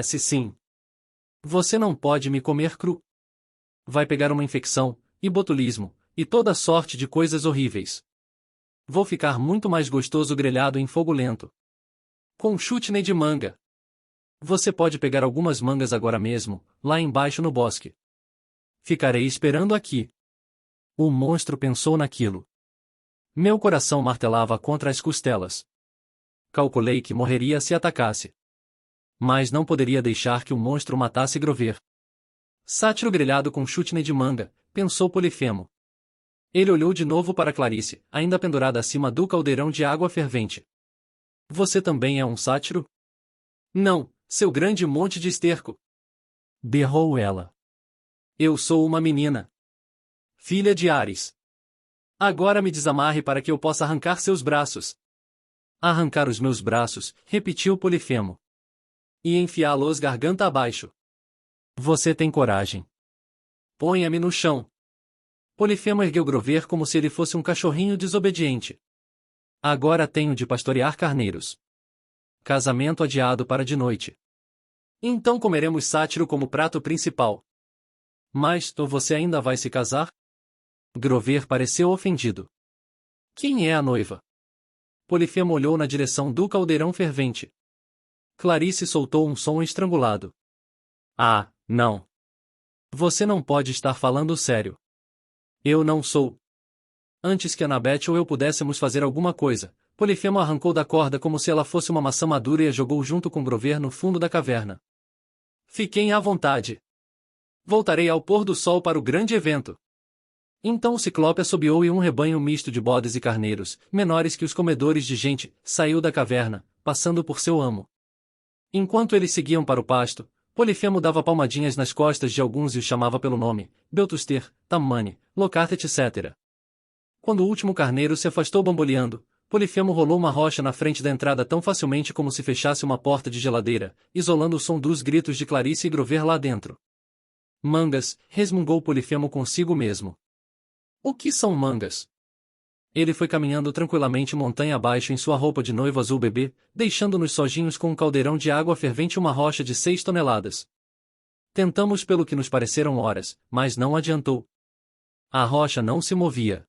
Speaker 1: Sim. Você não pode me comer cru. Vai pegar uma infecção, e botulismo, e toda sorte de coisas horríveis. Vou ficar muito mais gostoso grelhado em fogo lento. Com chutney de manga. Você pode pegar algumas mangas agora mesmo, lá embaixo no bosque. Ficarei esperando aqui. O monstro pensou naquilo. Meu coração martelava contra as costelas. Calculei que morreria se atacasse. Mas não poderia deixar que o monstro matasse Grover. Sátiro grelhado com chutney de manga, pensou Polifemo. Ele olhou de novo para Clarice, ainda pendurada acima do caldeirão de água fervente. Você também é um sátiro? Não, seu grande monte de esterco. Berrou ela. Eu sou uma menina. Filha de Ares. Agora me desamarre para que eu possa arrancar seus braços. Arrancar os meus braços, repetiu Polifemo. E enfiá-los garganta abaixo. Você tem coragem. Ponha-me no chão. Polifemo ergueu Grover como se ele fosse um cachorrinho desobediente. Agora tenho de pastorear carneiros. Casamento adiado para de noite. Então comeremos sátiro como prato principal. Mas, você ainda vai se casar? Grover pareceu ofendido. Quem é a noiva? Polifemo olhou na direção do caldeirão fervente. Clarice soltou um som estrangulado. Ah, não. Você não pode estar falando sério. Eu não sou. Antes que Annabeth ou eu pudéssemos fazer alguma coisa, Polifemo arrancou da corda como se ela fosse uma maçã madura e a jogou junto com Grover no fundo da caverna. Fiquem à vontade. Voltarei ao pôr do sol para o grande evento. Então o Ciclope assobiou e um rebanho misto de bodes e carneiros, menores que os comedores de gente, saiu da caverna, passando por seu amo. Enquanto eles seguiam para o pasto, Polifemo dava palmadinhas nas costas de alguns e os chamava pelo nome, Beltuster, Tammane, Lockhart etc. Quando o último carneiro se afastou bamboleando, Polifemo rolou uma rocha na frente da entrada tão facilmente como se fechasse uma porta de geladeira, isolando o som dos gritos de Clarice e Grover lá dentro. Mangas, resmungou Polifemo consigo mesmo. O que são mangas? Ele foi caminhando tranquilamente montanha abaixo em sua roupa de noivo azul bebê, deixando-nos sozinhos com um caldeirão de água fervente e uma rocha de 6 toneladas. Tentamos pelo que nos pareceram horas, mas não adiantou. A rocha não se movia.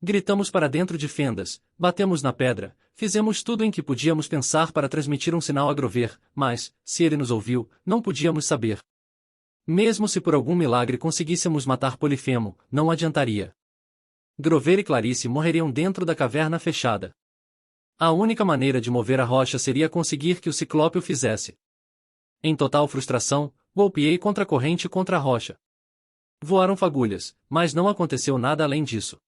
Speaker 1: Gritamos para dentro de fendas, batemos na pedra, fizemos tudo em que podíamos pensar para transmitir um sinal a Grover, mas, se ele nos ouviu, não podíamos saber. Mesmo se por algum milagre conseguíssemos matar Polifemo, não adiantaria. Grover e Clarice morreriam dentro da caverna fechada. A única maneira de mover a rocha seria conseguir que o Ciclope o fizesse. Em total frustração, golpeei contra a corrente e contra a rocha. Voaram fagulhas, mas não aconteceu nada além disso.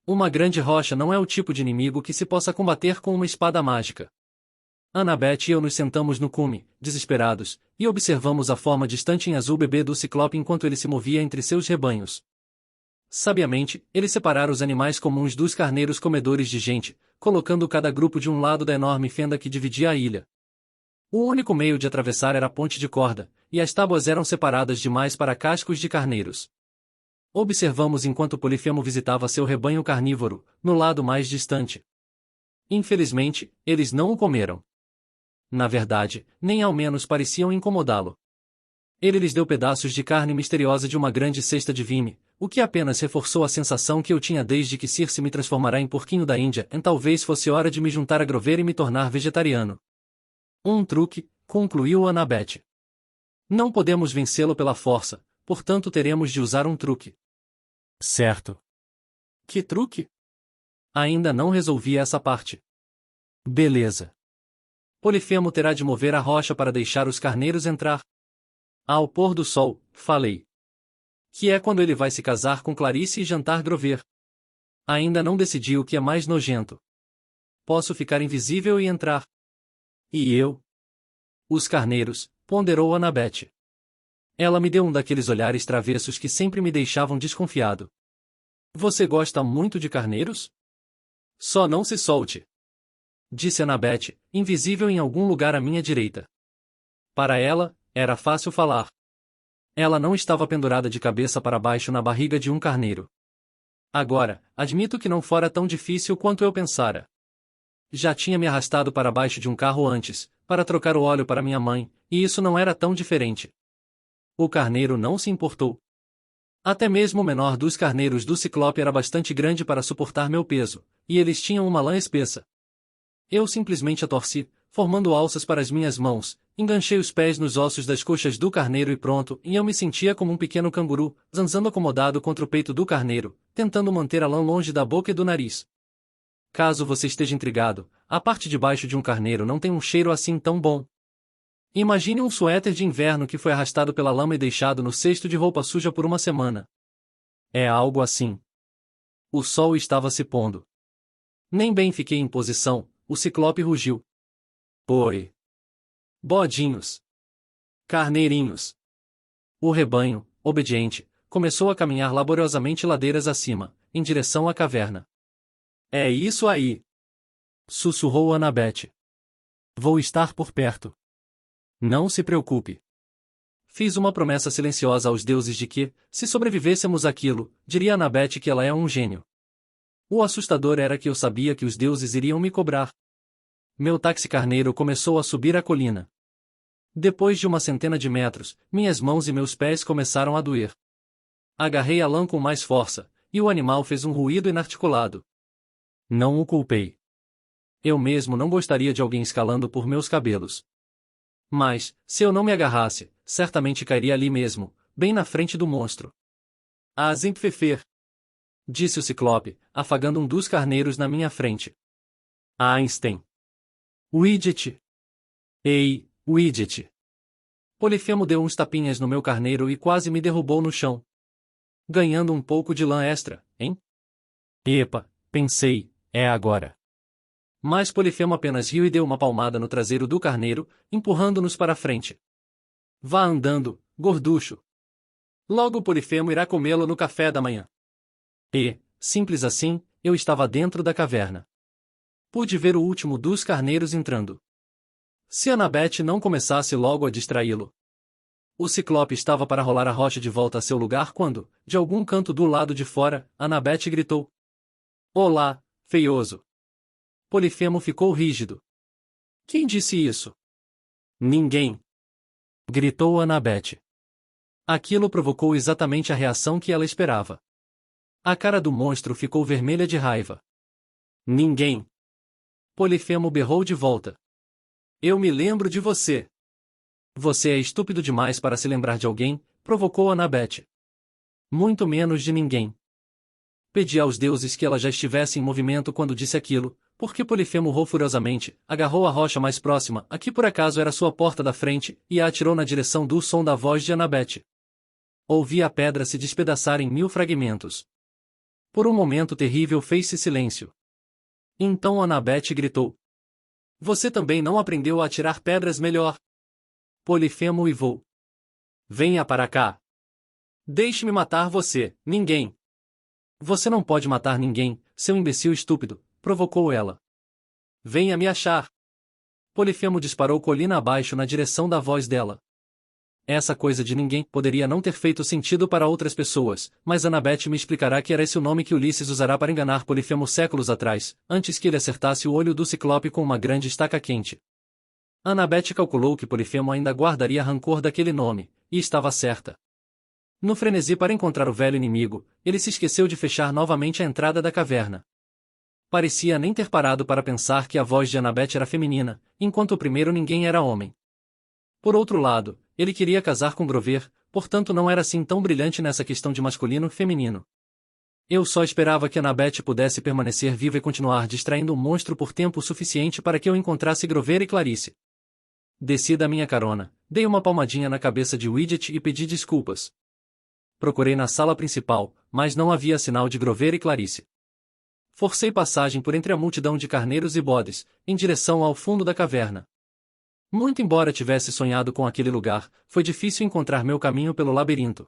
Speaker 1: Uma grande rocha não é o tipo de inimigo que se possa combater com uma espada mágica. Annabeth e eu nos sentamos no cume, desesperados, e observamos a forma distante em azul bebê do Ciclope enquanto ele se movia entre seus rebanhos. Sabiamente, ele separa os animais comuns dos carneiros comedores de gente, colocando cada grupo de um lado da enorme fenda que dividia a ilha. O único meio de atravessar era a ponte de corda, e as tábuas eram separadas demais para cascos de carneiros. Observamos enquanto Polifemo visitava seu rebanho carnívoro, no lado mais distante. Infelizmente, eles não o comeram. Na verdade, nem ao menos pareciam incomodá-lo. Ele lhes deu pedaços de carne misteriosa de uma grande cesta de vime, o que apenas reforçou a sensação que eu tinha desde que Circe me transformará em porquinho da Índia, e talvez fosse hora de me juntar a Grover e me tornar vegetariano. Um truque, concluiu Annabeth. Não podemos vencê-lo pela força, portanto teremos de usar um truque. Certo. Que truque? Ainda não resolvi essa parte. Beleza. Polifemo terá de mover a rocha para deixar os carneiros entrar. Ao pôr do sol, falei. Que é quando ele vai se casar com Clarice e jantar Grover. Ainda não decidi o que é mais nojento. Posso ficar invisível e entrar. E eu? Os carneiros, ponderou Annabeth. Ela me deu um daqueles olhares travessos que sempre me deixavam desconfiado. Você gosta muito de carneiros? Só não se solte. Disse Annabeth, invisível em algum lugar à minha direita. Para ela, era fácil falar. Ela não estava pendurada de cabeça para baixo na barriga de um carneiro. Agora, admito que não fora tão difícil quanto eu pensara. Já tinha me arrastado para baixo de um carro antes, para trocar o óleo para minha mãe, e isso não era tão diferente. O carneiro não se importou. Até mesmo o menor dos carneiros do Ciclope era bastante grande para suportar meu peso, e eles tinham uma lã espessa. Eu simplesmente a torci, formando alças para as minhas mãos, enganchei os pés nos ossos das coxas do carneiro e pronto, e eu me sentia como um pequeno canguru, zanzando acomodado contra o peito do carneiro, tentando manter a lã longe da boca e do nariz. Caso você esteja intrigado, a parte de baixo de um carneiro não tem um cheiro assim tão bom. Imagine um suéter de inverno que foi arrastado pela lama e deixado no cesto de roupa suja por uma semana. É algo assim. O sol estava se pondo. Nem bem fiquei em posição, o Ciclope rugiu. Oi. Bodinhos. Carneirinhos. O rebanho, obediente, começou a caminhar laboriosamente ladeiras acima, em direção à caverna. É isso aí. Sussurrou Annabeth. Vou estar por perto. Não se preocupe. Fiz uma promessa silenciosa aos deuses de que, se sobrevivêssemos àquilo, diria Annabeth que ela é um gênio. O assustador era que eu sabia que os deuses iriam me cobrar. Meu táxi carneiro começou a subir a colina. Depois de uma centena de metros, minhas mãos e meus pés começaram a doer. Agarrei a lã com mais força, e o animal fez um ruído inarticulado. Não o culpei. Eu mesmo não gostaria de alguém escalando por meus cabelos. Mas, se eu não me agarrasse, certamente cairia ali mesmo, bem na frente do monstro. Azempfefer, disse o ciclope, afagando um dos carneiros na minha frente. Einstein. Widget. Ei, Widget. Polifemo deu uns tapinhas no meu carneiro e quase me derrubou no chão. Ganhando um pouco de lã extra, hein? Epa, pensei, é agora. Mas Polifemo apenas riu e deu uma palmada no traseiro do carneiro, empurrando-nos para a frente. Vá andando, gorducho. Logo Polifemo irá comê-lo no café da manhã. E, simples assim, eu estava dentro da caverna. Pude ver o último dos carneiros entrando. Se Annabeth não começasse logo a distraí-lo. O ciclope estava para rolar a rocha de volta a seu lugar quando, de algum canto do lado de fora, Annabeth gritou. Olá, feioso. Polifemo ficou rígido. Quem disse isso? Ninguém. Gritou Annabeth. Aquilo provocou exatamente a reação que ela esperava. A cara do monstro ficou vermelha de raiva. Ninguém. Polifemo berrou de volta. Eu me lembro de você. Você é estúpido demais para se lembrar de alguém, provocou Annabeth. Muito menos de ninguém. Pedi aos deuses que ela já estivesse em movimento quando disse aquilo, porque Polifemo urrou furiosamente, agarrou a rocha mais próxima, a que por acaso era sua porta da frente, e a atirou na direção do som da voz de Annabeth. Ouvi a pedra se despedaçar em 1000 fragmentos. Por um momento terrível fez-se silêncio. Então Annabeth gritou. Você também não aprendeu a atirar pedras melhor? Polifemo uivou. Venha para cá. Deixe-me matar você, ninguém. Você não pode matar ninguém, seu imbecil estúpido, provocou ela. Venha me achar. Polifemo disparou colina abaixo na direção da voz dela. Essa coisa de ninguém poderia não ter feito sentido para outras pessoas, mas Annabeth me explicará que era esse o nome que Ulisses usará para enganar Polifemo séculos atrás, antes que ele acertasse o olho do ciclope com uma grande estaca quente. Annabeth calculou que Polifemo ainda guardaria rancor daquele nome, e estava certa. No frenesi para encontrar o velho inimigo, ele se esqueceu de fechar novamente a entrada da caverna. Parecia nem ter parado para pensar que a voz de Annabeth era feminina, enquanto o primeiro ninguém era homem. Por outro lado, ele queria casar com Grover, portanto não era assim tão brilhante nessa questão de masculino e feminino. Eu só esperava que Annabeth pudesse permanecer viva e continuar distraindo o monstro por tempo suficiente para que eu encontrasse Grover e Clarice. Desci da minha carona, dei uma palmadinha na cabeça de Widget e pedi desculpas. Procurei na sala principal, mas não havia sinal de Grover e Clarice. Forcei passagem por entre a multidão de carneiros e bodes, em direção ao fundo da caverna. Muito embora tivesse sonhado com aquele lugar, foi difícil encontrar meu caminho pelo labirinto.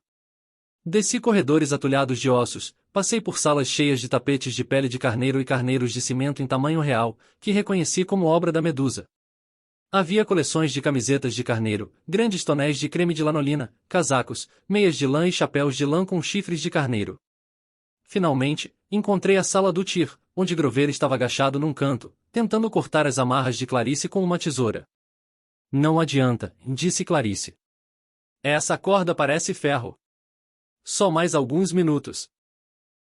Speaker 1: Desci corredores atulhados de ossos, passei por salas cheias de tapetes de pele de carneiro e carneiros de cimento em tamanho real, que reconheci como obra da Medusa. Havia coleções de camisetas de carneiro, grandes tonéis de creme de lanolina, casacos, meias de lã e chapéus de lã com chifres de carneiro. Finalmente, encontrei a sala do Tyr, onde Grover estava agachado num canto, tentando cortar as amarras de Clarice com uma tesoura. Não adianta, disse Clarice. Essa corda parece ferro. Só mais alguns minutos.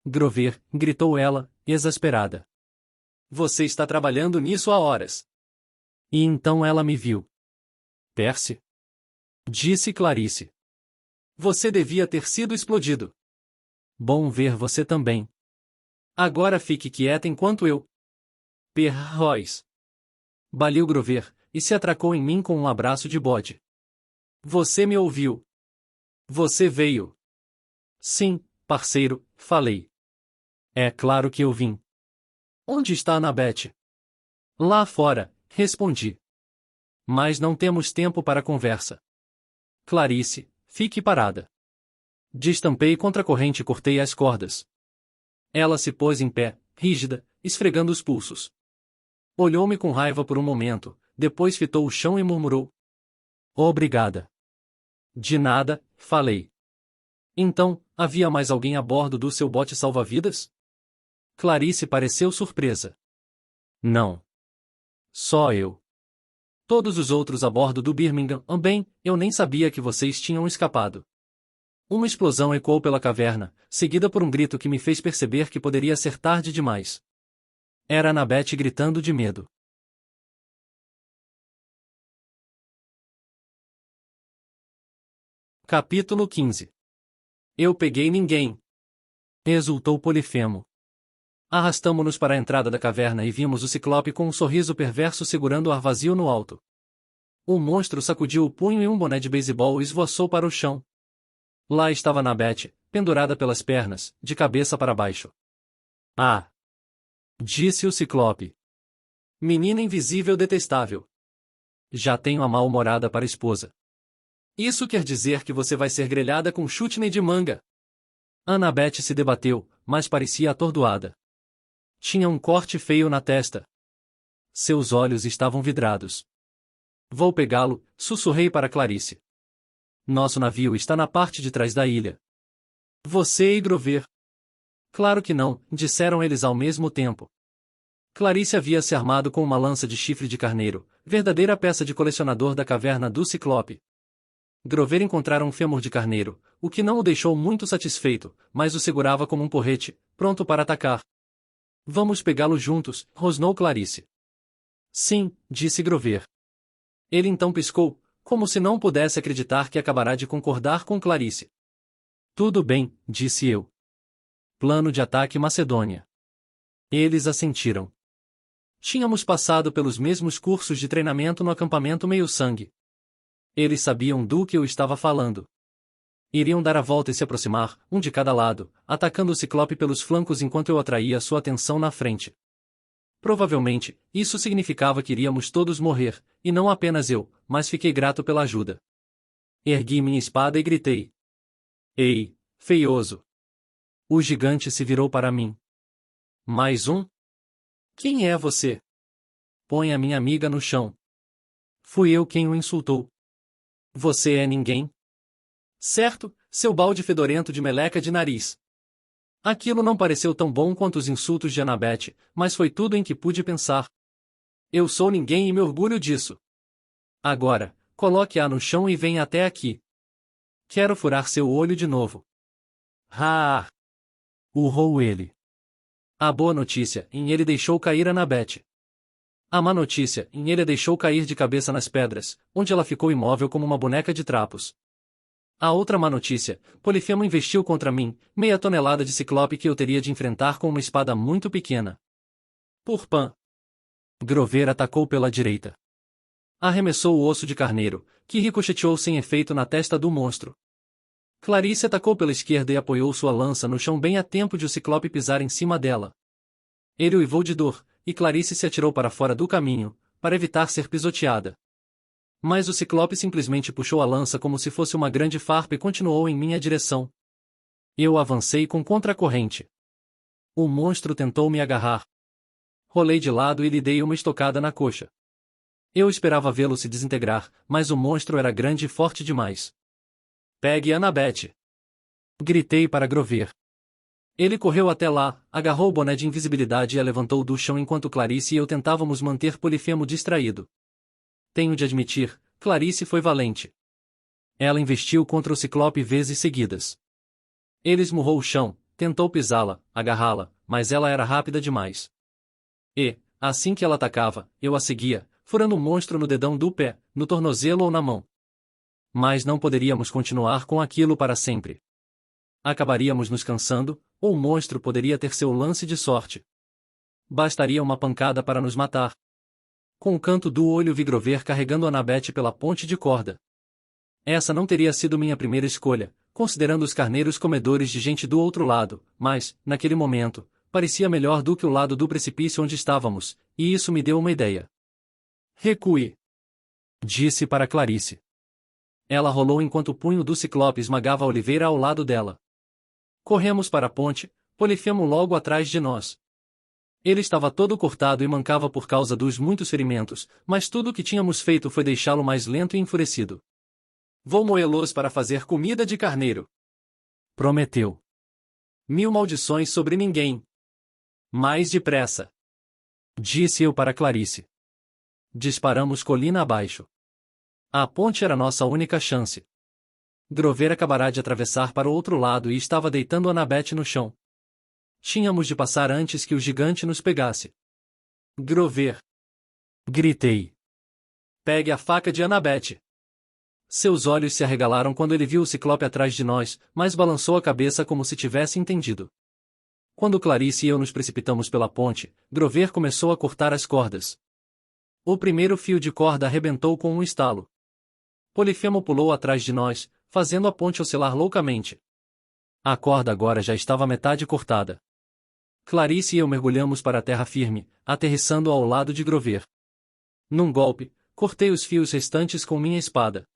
Speaker 1: Grover, gritou ela, exasperada. Você está trabalhando nisso há horas. E então ela me viu. Percy? Disse Clarice. Você devia ter sido explodido. Bom ver você também. Agora fique quieta enquanto eu... Perrois. Baliu Grover, e se atracou em mim com um abraço de bode. Você me ouviu. Você veio. Sim, parceiro, falei. É claro que eu vim. Onde está Annabeth? Lá fora, respondi. Mas não temos tempo para conversa. Clarice, fique parada. Destampei contra a corrente e cortei as cordas. Ela se pôs em pé, rígida, esfregando os pulsos. Olhou-me com raiva por um momento, depois fitou o chão e murmurou: Obrigada. De nada, falei. Então, havia mais alguém a bordo do seu bote salva-vidas? Clarice pareceu surpresa. Não. Só eu. Todos os outros a bordo do Birmingham, bem, eu nem sabia que vocês tinham escapado. Uma explosão ecoou pela caverna, seguida por um grito que me fez perceber que poderia ser tarde demais. Era Annabeth gritando de medo. Capítulo 15. Eu peguei ninguém. Exultou Polifemo. Arrastamo-nos para a entrada da caverna e vimos o Ciclope com um sorriso perverso segurando o ar vazio no alto. O monstro sacudiu o punho e um boné de beisebol esvoaçou para o chão. Lá estava Annabeth, pendurada pelas pernas, de cabeça para baixo. Ah! Disse o Ciclope. Menina invisível detestável. Já tenho a mal-humorada para esposa. Isso quer dizer que você vai ser grelhada com chutney de manga. Annabeth se debateu, mas parecia atordoada. Tinha um corte feio na testa. Seus olhos estavam vidrados. Vou pegá-lo, sussurrei para Clarice. Nosso navio está na parte de trás da ilha. Você e Grover. Claro que não, disseram eles ao mesmo tempo. Clarice havia se armado com uma lança de chifre de carneiro, verdadeira peça de colecionador da caverna do Ciclope. Grover encontrara um fêmur de carneiro, o que não o deixou muito satisfeito, mas o segurava como um porrete, pronto para atacar. Vamos pegá-lo juntos, rosnou Clarice. Sim, disse Grover. Ele então piscou, como se não pudesse acreditar que acabará de concordar com Clarice. Tudo bem, disse eu. Plano de ataque Macedônia. Eles assentiram. Tínhamos passado pelos mesmos cursos de treinamento no acampamento Meio-Sangue. Eles sabiam do que eu estava falando. Iriam dar a volta e se aproximar, um de cada lado, atacando o Ciclope pelos flancos enquanto eu atraía sua atenção na frente. Provavelmente, isso significava que iríamos todos morrer, e não apenas eu, mas fiquei grato pela ajuda. Ergui minha espada e gritei. Ei, feioso! O gigante se virou para mim. Mais um? Quem é você? Põe a minha amiga no chão. Fui eu quem o insultou. Você é ninguém? Certo, seu balde fedorento de meleca de nariz. Aquilo não pareceu tão bom quanto os insultos de Annabeth, mas foi tudo em que pude pensar. Eu sou ninguém e me orgulho disso. Agora, coloque-a no chão e venha até aqui. Quero furar seu olho de novo. Ah! Urrou ele. A boa notícia, em ele deixou cair Annabeth. A má notícia, em ele a deixou cair de cabeça nas pedras, onde ela ficou imóvel como uma boneca de trapos. A outra má notícia, Polifemo investiu contra mim, meia tonelada de Ciclope que eu teria de enfrentar com uma espada muito pequena. Por Pan. Grover atacou pela direita. Arremessou o osso de carneiro, que ricocheteou sem efeito na testa do monstro. Clarice atacou pela esquerda e apoiou sua lança no chão bem a tempo de o Ciclope pisar em cima dela. Ele uivou de dor, e Clarice se atirou para fora do caminho, para evitar ser pisoteada. Mas o Ciclope simplesmente puxou a lança como se fosse uma grande farpa e continuou em minha direção. Eu avancei com contracorrente. O monstro tentou me agarrar. Rolei de lado e lhe dei uma estocada na coxa. Eu esperava vê-lo se desintegrar, mas o monstro era grande e forte demais. Pegue Annabeth! Gritei para Grover. Ele correu até lá, agarrou o boné de invisibilidade e a levantou do chão enquanto Clarice e eu tentávamos manter Polifemo distraído. Tenho de admitir, Clarice foi valente. Ela investiu contra o Ciclope vezes seguidas. Ele esmurrou o chão, tentou pisá-la, agarrá-la, mas ela era rápida demais. E, assim que ela atacava, eu a seguia, furando o monstro no dedão do pé, no tornozelo ou na mão. Mas não poderíamos continuar com aquilo para sempre. Acabaríamos nos cansando, ou o monstro poderia ter seu lance de sorte. Bastaria uma pancada para nos matar. Com o canto do olho vi Grover carregando Annabeth pela ponte de corda. Essa não teria sido minha primeira escolha, considerando os carneiros comedores de gente do outro lado, mas, naquele momento, parecia melhor do que o lado do precipício onde estávamos, e isso me deu uma ideia. Recue! Disse para Clarice. Ela rolou enquanto o punho do Ciclope esmagava a oliveira ao lado dela. Corremos para a ponte, Polifemo logo atrás de nós. Ele estava todo cortado e mancava por causa dos muitos ferimentos, mas tudo o que tínhamos feito foi deixá-lo mais lento e enfurecido. Vou moê-los para fazer comida de carneiro, prometeu. 1000 maldições sobre ninguém. Mais depressa, disse eu para Clarice. Disparamos colina abaixo. A ponte era nossa única chance. Grover acabará de atravessar para o outro lado e estava deitando Annabeth no chão. Tínhamos de passar antes que o gigante nos pegasse. Grover! Gritei. Pegue a faca de Annabeth. Seus olhos se arregalaram quando ele viu o ciclope atrás de nós, mas balançou a cabeça como se tivesse entendido. Quando Clarice e eu nos precipitamos pela ponte, Grover começou a cortar as cordas. O primeiro fio de corda arrebentou com um estalo. Polifemo pulou atrás de nós, fazendo a ponte oscilar loucamente. A corda agora já estava metade cortada. Clarice e eu mergulhamos para a terra firme, aterrissando ao lado de Grover. Num golpe, cortei os fios restantes com minha espada.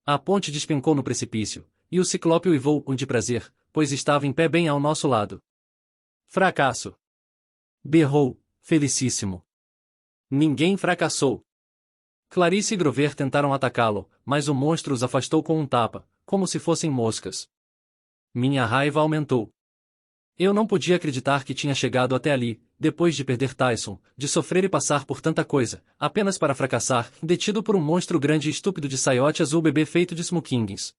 Speaker 1: A ponte despencou no precipício, e o ciclope uivou de prazer, pois estava em pé bem ao nosso lado. Fracasso! Berrou, felicíssimo. Ninguém fracassou. Clarice e Grover tentaram atacá-lo, mas o monstro os afastou com um tapa, como se fossem moscas. Minha raiva aumentou. Eu não podia acreditar que tinha chegado até ali, depois de perder Tyson, de sofrer e passar por tanta coisa, apenas para fracassar, detido por um monstro grande e estúpido de saiote azul bebê feito de smokings.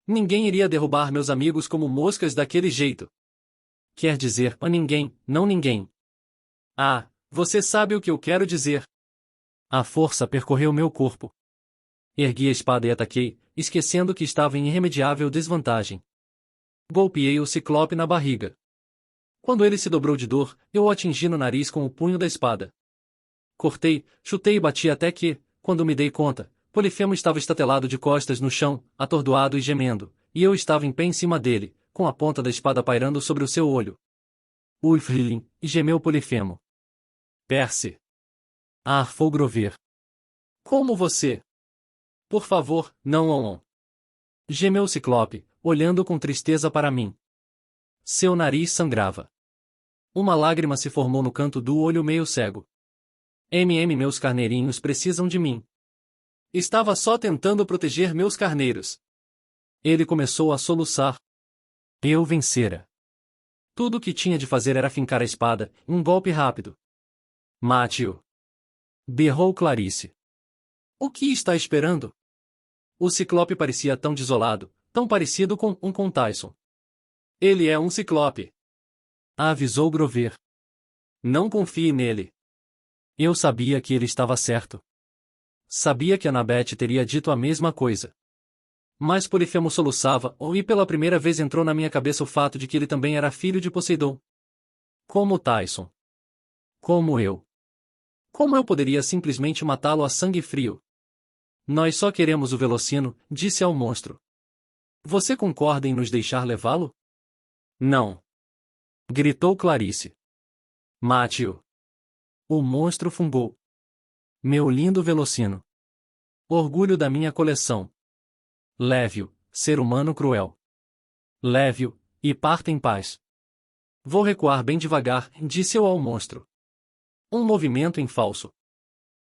Speaker 1: Ninguém iria derrubar meus amigos como moscas daquele jeito. Quer dizer, a ninguém, não ninguém. Ah, você sabe o que eu quero dizer. A força percorreu meu corpo. Ergui a espada e ataquei, esquecendo que estava em irremediável desvantagem. Golpeei o ciclope na barriga. Quando ele se dobrou de dor, eu o atingi no nariz com o punho da espada. Cortei, chutei e bati até que, quando me dei conta, Polifemo estava estatelado de costas no chão, atordoado e gemendo, e eu estava em pé em cima dele, com a ponta da espada pairando sobre o seu olho. Ui, Frilin, e gemeu Polifemo. Percy! Arfou Grover. Como você? Por favor, não. Gemeu o ciclope, olhando com tristeza para mim. Seu nariz sangrava. Uma lágrima se formou no canto do olho meio cego. Meus carneirinhos precisam de mim. Estava só tentando proteger meus carneiros. Ele começou a soluçar. Eu vencera. Tudo o que tinha de fazer era fincar a espada, um golpe rápido. Mate-o! Berrou Clarice. O que está esperando? O ciclope parecia tão desolado, tão parecido com Tyson. Ele é um ciclope, avisou Grover. Não confie nele. Eu sabia que ele estava certo. Sabia que Annabeth teria dito a mesma coisa. Mas Polifemo soluçava, e pela primeira vez entrou na minha cabeça o fato de que ele também era filho de Poseidon. Como Tyson. Como eu. Como eu poderia simplesmente matá-lo a sangue frio? Nós só queremos o Velocino, disse ao monstro. Você concorda em nos deixar levá-lo? Não. Gritou Clarice. Mate-o. O monstro fungou. Meu lindo Velocino. Orgulho da minha coleção. Leve-o, ser humano cruel. Leve-o, e parta em paz. Vou recuar bem devagar, disse eu ao monstro. Um movimento em falso.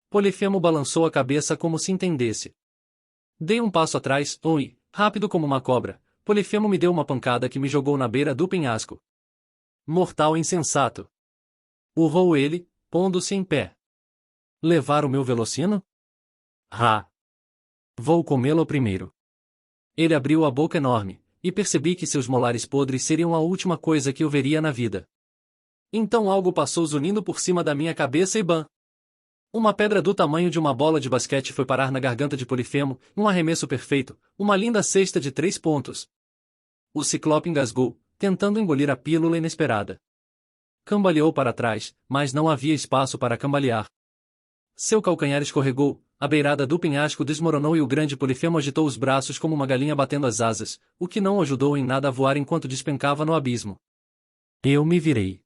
Speaker 1: Polifemo balançou a cabeça como se entendesse. Dei um passo atrás, rápido como uma cobra, Polifemo me deu uma pancada que me jogou na beira do penhasco. Mortal insensato! Urrou ele, pondo-se em pé. Levar o meu Velocino? Ah! Vou comê-lo primeiro. Ele abriu a boca enorme, e percebi que seus molares podres seriam a última coisa que eu veria na vida. Então algo passou zunindo por cima da minha cabeça e bam! Uma pedra do tamanho de uma bola de basquete foi parar na garganta de Polifemo, um arremesso perfeito, uma linda cesta de 3 pontos. O ciclope engasgou, tentando engolir a pílula inesperada. Cambaleou para trás, mas não havia espaço para cambalear. Seu calcanhar escorregou, a beirada do penhasco desmoronou e o grande Polifemo agitou os braços como uma galinha batendo as asas, o que não ajudou em nada a voar enquanto despencava no abismo. Eu me virei.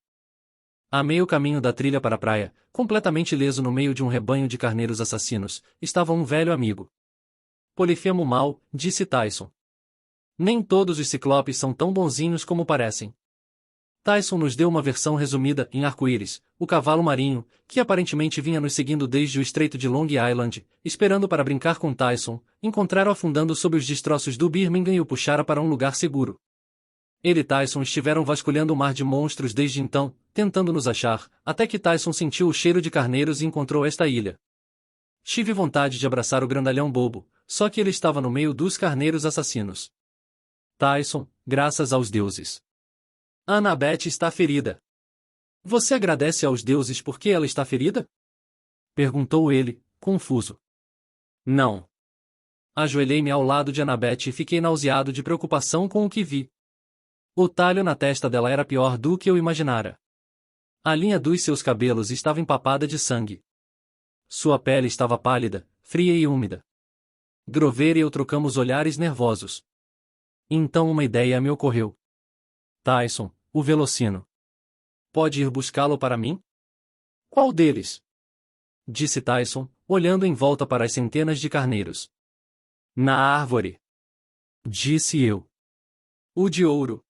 Speaker 1: A meio caminho da trilha para a praia, completamente ileso no meio de um rebanho de carneiros assassinos, estava um velho amigo. Polifemo mal, disse Tyson. Nem todos os ciclopes são tão bonzinhos como parecem. Tyson nos deu uma versão resumida em arco-íris, o cavalo marinho, que aparentemente vinha nos seguindo desde o estreito de Long Island, esperando para brincar com Tyson, encontraram afundando sob os destroços do Birmingham e o puxara para um lugar seguro. Ele e Tyson estiveram vasculhando o mar de monstros desde então, tentando nos achar, até que Tyson sentiu o cheiro de carneiros e encontrou esta ilha. Tive vontade de abraçar o grandalhão bobo, só que ele estava no meio dos carneiros assassinos. Tyson, graças aos deuses. Annabeth está ferida. Você agradece aos deuses porque ela está ferida? Perguntou ele, confuso. Não. Ajoelhei-me ao lado de Annabeth e fiquei nauseado de preocupação com o que vi. O talho na testa dela era pior do que eu imaginara. A linha dos seus cabelos estava empapada de sangue. Sua pele estava pálida, fria e úmida. Grover e eu trocamos olhares nervosos. Então uma ideia me ocorreu. Tyson, o Velocino. Pode ir buscá-lo para mim? Qual deles? Disse Tyson, olhando em volta para as centenas de carneiros. Na árvore. Disse eu. O de ouro.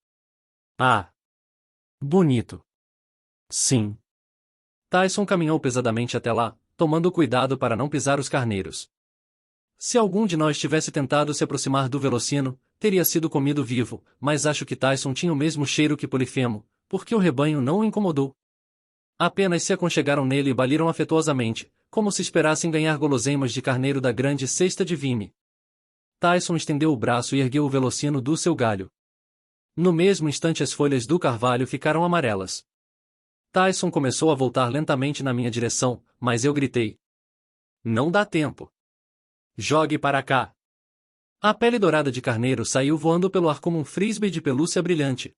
Speaker 1: Ah. Bonito. Sim. Tyson caminhou pesadamente até lá, tomando cuidado para não pisar os carneiros. Se algum de nós tivesse tentado se aproximar do Velocino, teria sido comido vivo, mas acho que Tyson tinha o mesmo cheiro que Polifemo, porque o rebanho não o incomodou. Apenas se aconchegaram nele e baliram afetuosamente, como se esperassem ganhar guloseimas de carneiro da grande cesta de vime. Tyson estendeu o braço e ergueu o Velocino do seu galho. No mesmo instante as folhas do carvalho ficaram amarelas. Tyson começou a voltar lentamente na minha direção, mas eu gritei. Não dá tempo. Jogue para cá. A pele dourada de carneiro saiu voando pelo ar como um frisbee de pelúcia brilhante.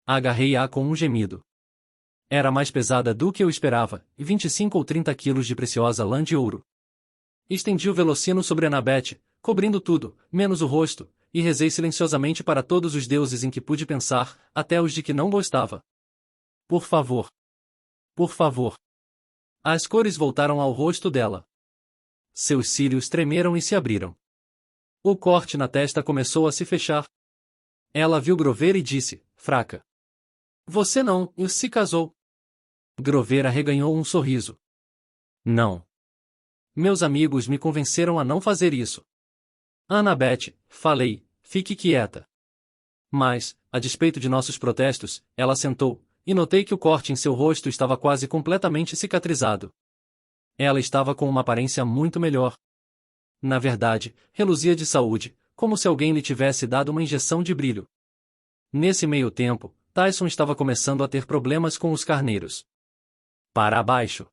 Speaker 1: Agarrei-a com um gemido. Era mais pesada do que eu esperava, e 25 ou 30 quilos de preciosa lã de ouro. Estendi o Velocino sobre Annabeth, cobrindo tudo, menos o rosto, e rezei silenciosamente para todos os deuses em que pude pensar, até os de que não gostava. Por favor. Por favor. As cores voltaram ao rosto dela. Seus cílios tremeram e se abriram. O corte na testa começou a se fechar. Ela viu Grover e disse, fraca. Você não, se casou. Grover arreganhou um sorriso. Não. Meus amigos me convenceram a não fazer isso. Annabeth, falei, fique quieta. Mas, a despeito de nossos protestos, ela sentou, e notei que o corte em seu rosto estava quase completamente cicatrizado. Ela estava com uma aparência muito melhor. Na verdade, reluzia de saúde, como se alguém lhe tivesse dado uma injeção de brilho. Nesse meio tempo, Tyson estava começando a ter problemas com os carneiros. Para baixo.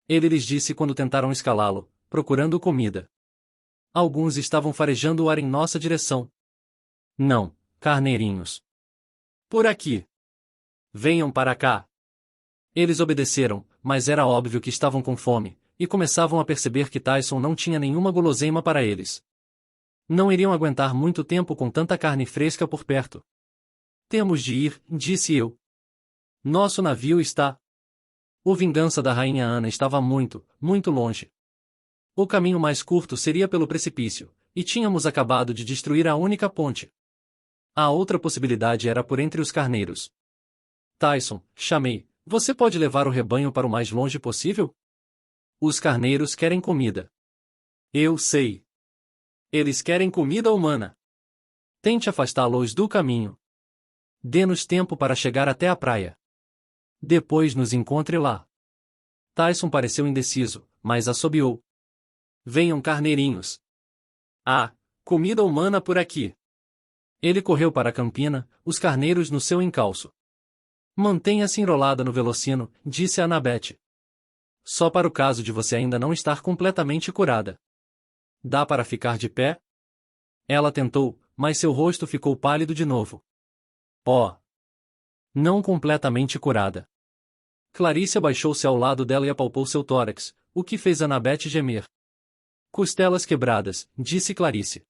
Speaker 1: Ele lhes disse quando tentaram escalá-lo, procurando comida. Alguns estavam farejando o ar em nossa direção. Não, carneirinhos. Por aqui. Venham para cá. Eles obedeceram, mas era óbvio que estavam com fome, e começavam a perceber que Tyson não tinha nenhuma guloseima para eles. Não iriam aguentar muito tempo com tanta carne fresca por perto. Temos de ir, disse eu. Nosso navio está... O Vingança da Rainha Ana estava muito, muito longe. O caminho mais curto seria pelo precipício, e tínhamos acabado de destruir a única ponte. A outra possibilidade era por entre os carneiros. Tyson, chamei, você pode levar o rebanho para o mais longe possível? Os carneiros querem comida. Eu sei. Eles querem comida humana. Tente afastá-los do caminho. Dê-nos tempo para chegar até a praia. Depois nos encontre lá. Tyson pareceu indeciso, mas assobiou. Venham carneirinhos. Ah, comida humana por aqui. Ele correu para a campina, os carneiros no seu encalço. Mantenha-se enrolada no Velocino, disse Annabeth. Só para o caso de você ainda não estar completamente curada. Dá para ficar de pé? Ela tentou, mas seu rosto ficou pálido de novo. Oh! Não completamente curada. Clarice abaixou-se ao lado dela e apalpou seu tórax, o que fez Annabeth gemer. Costelas quebradas, disse Clarice.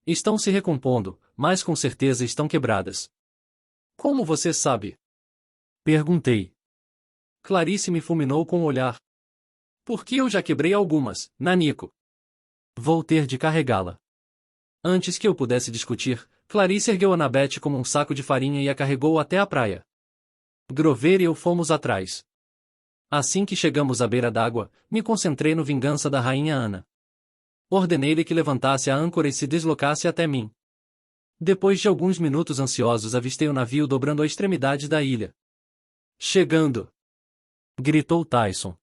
Speaker 1: Estão se recompondo, mas com certeza estão quebradas. Como você sabe? Perguntei. Clarice me fulminou com o olhar. Porque eu já quebrei algumas, Nanico. Vou ter de carregá-la. Antes que eu pudesse discutir, Clarice ergueu Annabeth como um saco de farinha e a carregou até a praia. Grover e eu fomos atrás. Assim que chegamos à beira d'água, me concentrei no vingança da rainha Ana. Ordenei-lhe que levantasse a âncora e se deslocasse até mim. Depois de alguns minutos ansiosos avistei o navio dobrando a extremidade da ilha. Chegando! Gritou Tyson.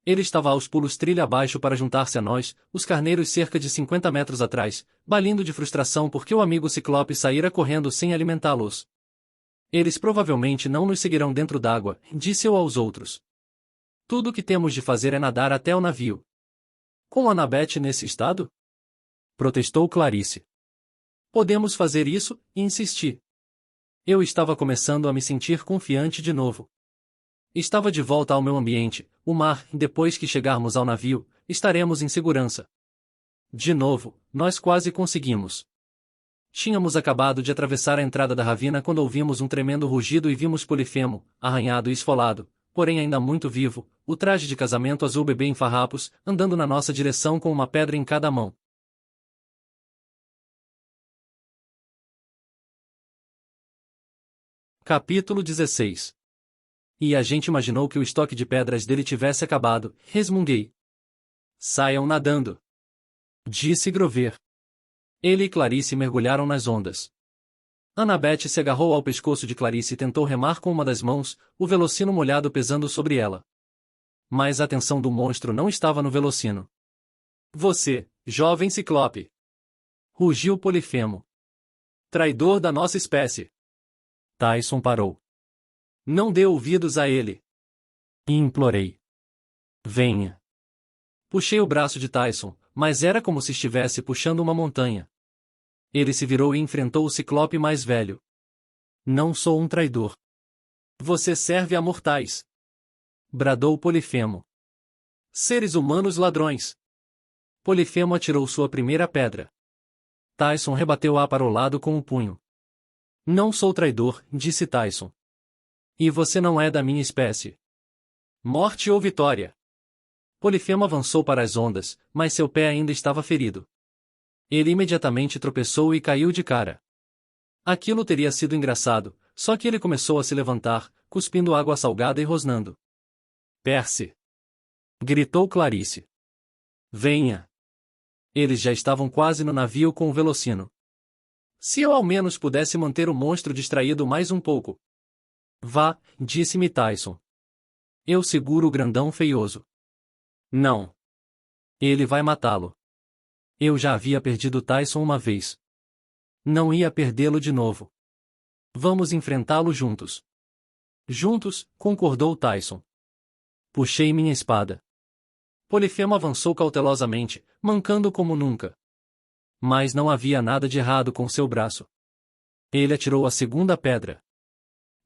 Speaker 1: Ele estava aos pulos trilha abaixo para juntar-se a nós, os carneiros cerca de 50 metros atrás, balindo de frustração porque o amigo Ciclope saíra correndo sem alimentá-los. Eles provavelmente não nos seguirão dentro d'água, disse eu aos outros. Tudo o que temos de fazer é nadar até o navio. Com Annabeth nesse estado? Protestou Clarice. Podemos fazer isso, insisti. Eu estava começando a me sentir confiante de novo. Estava de volta ao meu ambiente, o mar, e depois que chegarmos ao navio, estaremos em segurança. De novo, nós quase conseguimos. Tínhamos acabado de atravessar a entrada da ravina quando ouvimos um tremendo rugido e vimos Polifemo, arranhado e esfolado, porém ainda muito vivo, o traje de casamento azul bebê em farrapos, andando na nossa direção com uma pedra em cada mão. Capítulo 16. E a gente imaginou que o estoque de pedras dele tivesse acabado, resmunguei. Saiam nadando, disse Grover. Ele e Clarice mergulharam nas ondas. Annabeth se agarrou ao pescoço de Clarice e tentou remar com uma das mãos, o velocino molhado pesando sobre ela. Mas a atenção do monstro não estava no velocino. Você, jovem ciclope! Rugiu Polifemo. Traidor da nossa espécie! Tyson parou. Não dê ouvidos a ele. E implorei. Venha. Puxei o braço de Tyson, mas era como se estivesse puxando uma montanha. Ele se virou e enfrentou o ciclope mais velho. Não sou um traidor. Você serve a mortais. Bradou Polifemo. Seres humanos ladrões. Polifemo atirou sua primeira pedra. Tyson rebateu-a para o lado com o punho. Não sou traidor, disse Tyson. E você não é da minha espécie. Morte ou vitória? Polifemo avançou para as ondas, mas seu pé ainda estava ferido. Ele imediatamente tropeçou e caiu de cara. Aquilo teria sido engraçado, só que ele começou a se levantar, cuspindo água salgada e rosnando. Percy! Gritou Clarice. Venha! Eles já estavam quase no navio com o velocino. Se eu ao menos pudesse manter o monstro distraído mais um pouco. Vá, disse-me Tyson. Eu seguro o grandão feioso. Não. Ele vai matá-lo. Eu já havia perdido Tyson uma vez. Não ia perdê-lo de novo. Vamos enfrentá-lo juntos. Juntos, concordou Tyson. Puxei minha espada. Polifemo avançou cautelosamente, mancando como nunca. Mas não havia nada de errado com seu braço. Ele atirou a segunda pedra.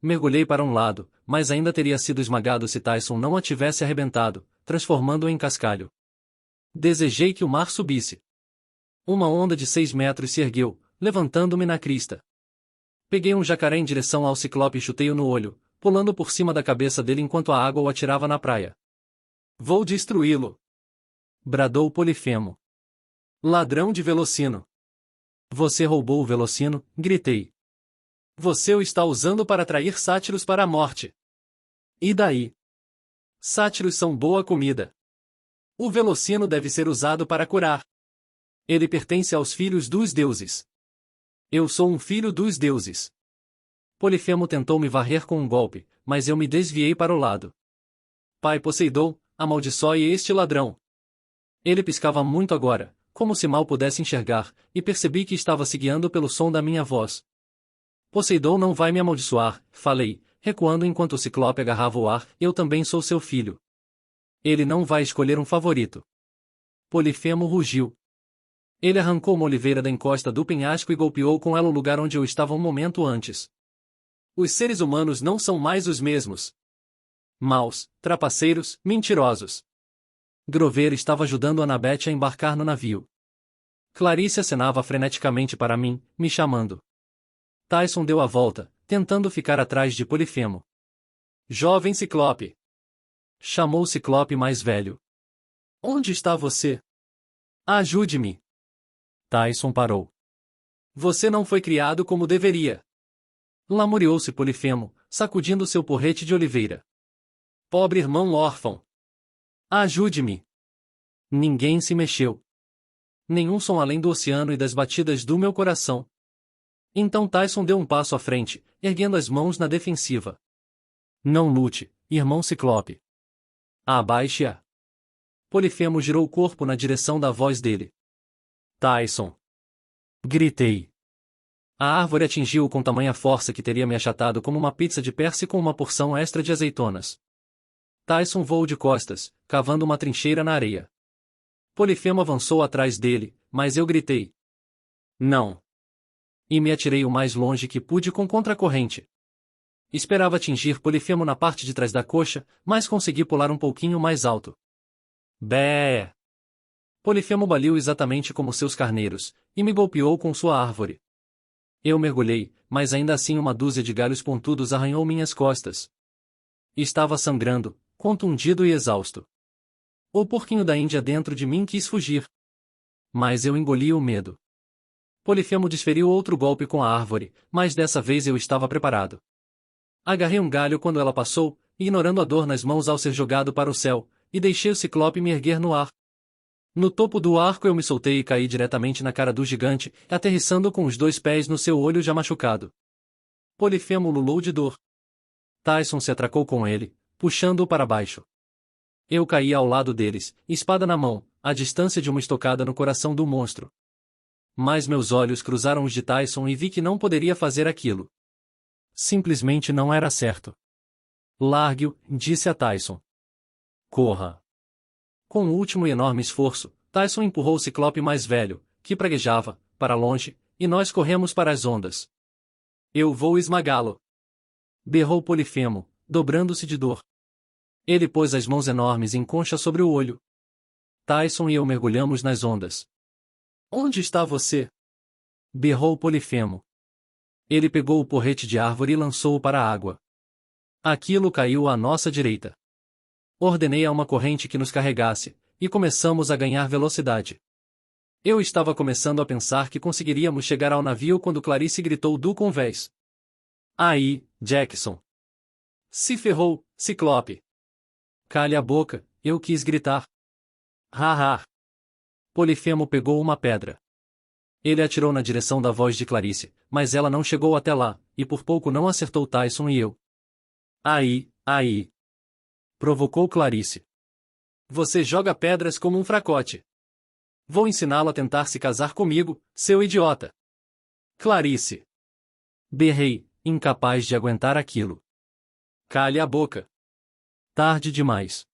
Speaker 1: Mergulhei para um lado, mas ainda teria sido esmagado se Tyson não a tivesse arrebentado, transformando-o em cascalho. Desejei que o mar subisse. Uma onda de 6 metros se ergueu, levantando-me na crista. Peguei um jacaré em direção ao ciclope e chutei-o no olho, pulando por cima da cabeça dele enquanto a água o atirava na praia. Vou destruí-lo! Bradou Polifemo. Ladrão de velocino! Você roubou o velocino, gritei. Você o está usando para atrair sátiros para a morte. E daí? Sátiros são boa comida. O velocino deve ser usado para curar. Ele pertence aos filhos dos deuses. Eu sou um filho dos deuses. Polifemo tentou me varrer com um golpe, mas eu me desviei para o lado. Pai Poseidon, amaldiçoe este ladrão. Ele piscava muito agora, como se mal pudesse enxergar, e percebi que estava se guiando pelo som da minha voz. Poseidon não vai me amaldiçoar, falei, recuando enquanto o ciclope agarrava o ar, eu também sou seu filho. Ele não vai escolher um favorito. Polifemo rugiu. Ele arrancou uma oliveira da encosta do penhasco e golpeou com ela o lugar onde eu estava um momento antes. Os seres humanos não são mais os mesmos. Maus, trapaceiros, mentirosos. Grover estava ajudando Annabeth a embarcar no navio. Clarice acenava freneticamente para mim, me chamando. Tyson deu a volta, tentando ficar atrás de Polifemo. Jovem Ciclope! Chamou o Ciclope mais velho. Onde está você? Ajude-me! Tyson parou. Você não foi criado como deveria. Lamuriou-se Polifemo, sacudindo seu porrete de oliveira. Pobre irmão órfão! Ajude-me! Ninguém se mexeu. Nenhum som além do oceano e das batidas do meu coração. Então Tyson deu um passo à frente, erguendo as mãos na defensiva. Não lute, irmão Ciclope. Abaixe-a. Polifemo girou o corpo na direção da voz dele. Tyson! Gritei. A árvore atingiu-o com tamanha força que teria me achatado como uma pizza de perse com uma porção extra de azeitonas. Tyson voou de costas, cavando uma trincheira na areia. Polifemo avançou atrás dele, mas eu gritei. Não! E me atirei o mais longe que pude com contracorrente. Esperava atingir Polifemo na parte de trás da coxa, mas consegui pular um pouquinho mais alto. Bé! Polifemo baliu exatamente como seus carneiros, e me golpeou com sua árvore. Eu mergulhei, mas ainda assim uma dúzia de galhos pontudos arranhou minhas costas. Estava sangrando, contundido e exausto. O porquinho da Índia dentro de mim quis fugir. Mas eu engoli o medo. Polifemo desferiu outro golpe com a árvore, mas dessa vez eu estava preparado. Agarrei um galho quando ela passou, ignorando a dor nas mãos ao ser jogado para o céu, e deixei o Ciclope me erguer no ar. No topo do arco eu me soltei e caí diretamente na cara do gigante, aterrissando com os 2 pés no seu olho já machucado. Polifemo ululou de dor. Tyson se atracou com ele, puxando-o para baixo. Eu caí ao lado deles, espada na mão, à distância de uma estocada no coração do monstro. Mas meus olhos cruzaram os de Tyson e vi que não poderia fazer aquilo. Simplesmente não era certo. Largue-o, disse a Tyson. Corra. Com um último e enorme esforço, Tyson empurrou o Ciclope mais velho, que praguejava, para longe, e nós corremos para as ondas. Eu vou esmagá-lo! Berrou Polifemo, dobrando-se de dor. Ele pôs as mãos enormes em concha sobre o olho. Tyson e eu mergulhamos nas ondas. Onde está você? Berrou Polifemo. Ele pegou o porrete de árvore e lançou-o para a água. Aquilo caiu à nossa direita. Ordenei a uma corrente que nos carregasse, e começamos a ganhar velocidade. Eu estava começando a pensar que conseguiríamos chegar ao navio quando Clarice gritou do convés. Aí, Jackson! Se ferrou, Ciclope! Calhe a boca, eu quis gritar. Haha! Polifemo pegou uma pedra. Ele atirou na direção da voz de Clarice, mas ela não chegou até lá, e por pouco não acertou Tyson e eu. Aí! Provocou Clarice. Você joga pedras como um fracote. Vou ensiná-lo a tentar se casar comigo, seu idiota. Clarice! Berrei, incapaz de aguentar aquilo. Calhe a boca. Tarde demais.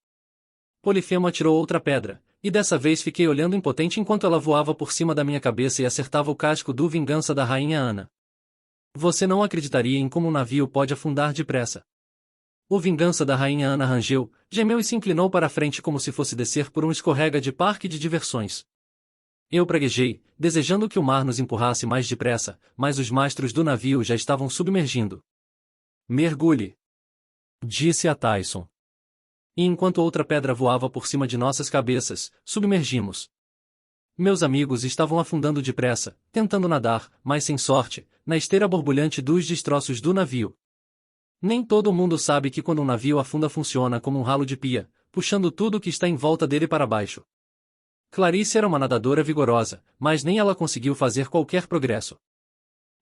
Speaker 1: Polifemo atirou outra pedra, e dessa vez fiquei olhando impotente enquanto ela voava por cima da minha cabeça e acertava o casco do Vingança da Rainha Ana. Você não acreditaria em como um navio pode afundar depressa. O Vingança da Rainha Ana rangeu, gemeu e se inclinou para a frente como se fosse descer por um escorrega de parque de diversões. Eu praguejei, desejando que o mar nos empurrasse mais depressa, mas os mastros do navio já estavam submergindo. Mergulhe! Disse a Tyson. E enquanto outra pedra voava por cima de nossas cabeças, submergimos. Meus amigos estavam afundando depressa, tentando nadar, mas sem sorte, na esteira borbulhante dos destroços do navio. Nem todo mundo sabe que quando um navio afunda funciona como um ralo de pia, puxando tudo que está em volta dele para baixo. Clarice era uma nadadora vigorosa, mas nem ela conseguiu fazer qualquer progresso.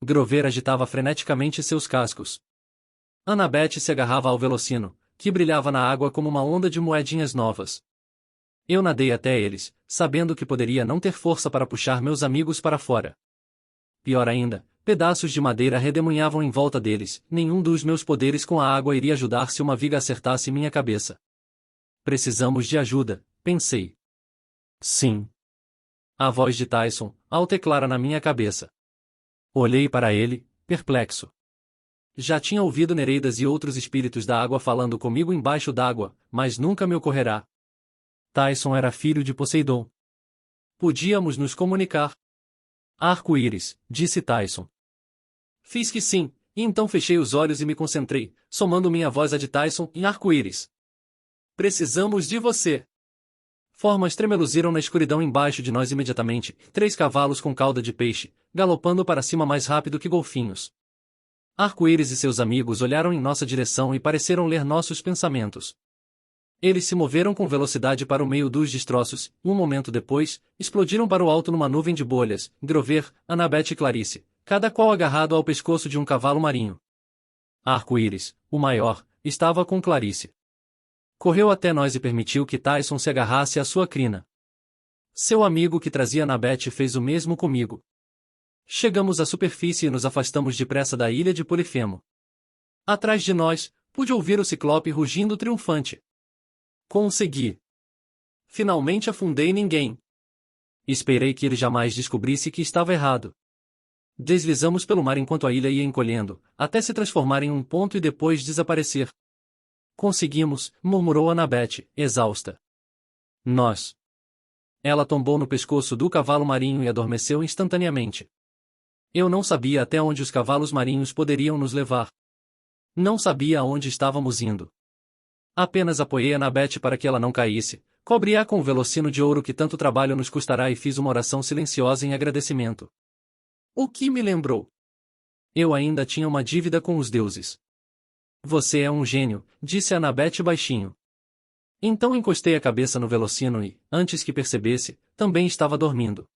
Speaker 1: Grover agitava freneticamente seus cascos. Annabeth se agarrava ao velocino, que brilhava na água como uma onda de moedinhas novas. Eu nadei até eles, sabendo que poderia não ter força para puxar meus amigos para fora. Pior ainda, pedaços de madeira redemoinhavam em volta deles, nenhum dos meus poderes com a água iria ajudar se uma viga acertasse minha cabeça. Precisamos de ajuda, pensei. Sim. A voz de Tyson, alta e clara na minha cabeça. Olhei para ele, perplexo. Já tinha ouvido Nereidas e outros espíritos da água falando comigo embaixo d'água, mas nunca me ocorrerá. Tyson era filho de Poseidon. Podíamos nos comunicar. Arco-íris, disse Tyson. Fiz que sim, e então fechei os olhos e me concentrei, somando minha voz à de Tyson em arco-íris. Precisamos de você. Formas tremeluziram na escuridão embaixo de nós imediatamente, 3 cavalos com cauda de peixe, galopando para cima mais rápido que golfinhos. Arco-íris e seus amigos olharam em nossa direção e pareceram ler nossos pensamentos. Eles se moveram com velocidade para o meio dos destroços, e um momento depois, explodiram para o alto numa nuvem de bolhas, Grover, Annabeth e Clarice, cada qual agarrado ao pescoço de um cavalo marinho. Arco-íris, o maior, estava com Clarice. Correu até nós e permitiu que Tyson se agarrasse à sua crina. Seu amigo que trazia Annabeth fez o mesmo comigo. Chegamos à superfície e nos afastamos depressa da ilha de Polifemo. Atrás de nós, pude ouvir o Ciclope rugindo triunfante. Consegui! Finalmente afundei ninguém. Esperei que ele jamais descobrisse que estava errado. Deslizamos pelo mar enquanto a ilha ia encolhendo, até se transformar em um ponto e depois desaparecer. Conseguimos, murmurou Annabeth, exausta. Nós. Ela tombou no pescoço do cavalo marinho e adormeceu instantaneamente. Eu não sabia até onde os cavalos marinhos poderiam nos levar. Não sabia aonde estávamos indo. Apenas apoiei Annabeth para que ela não caísse, cobri-a com o velocino de ouro que tanto trabalho nos custará e fiz uma oração silenciosa em agradecimento. O que me lembrou? Eu ainda tinha uma dívida com os deuses. Você é um gênio, disse Annabeth baixinho. Então encostei a cabeça no velocino e, antes que percebesse, também estava dormindo.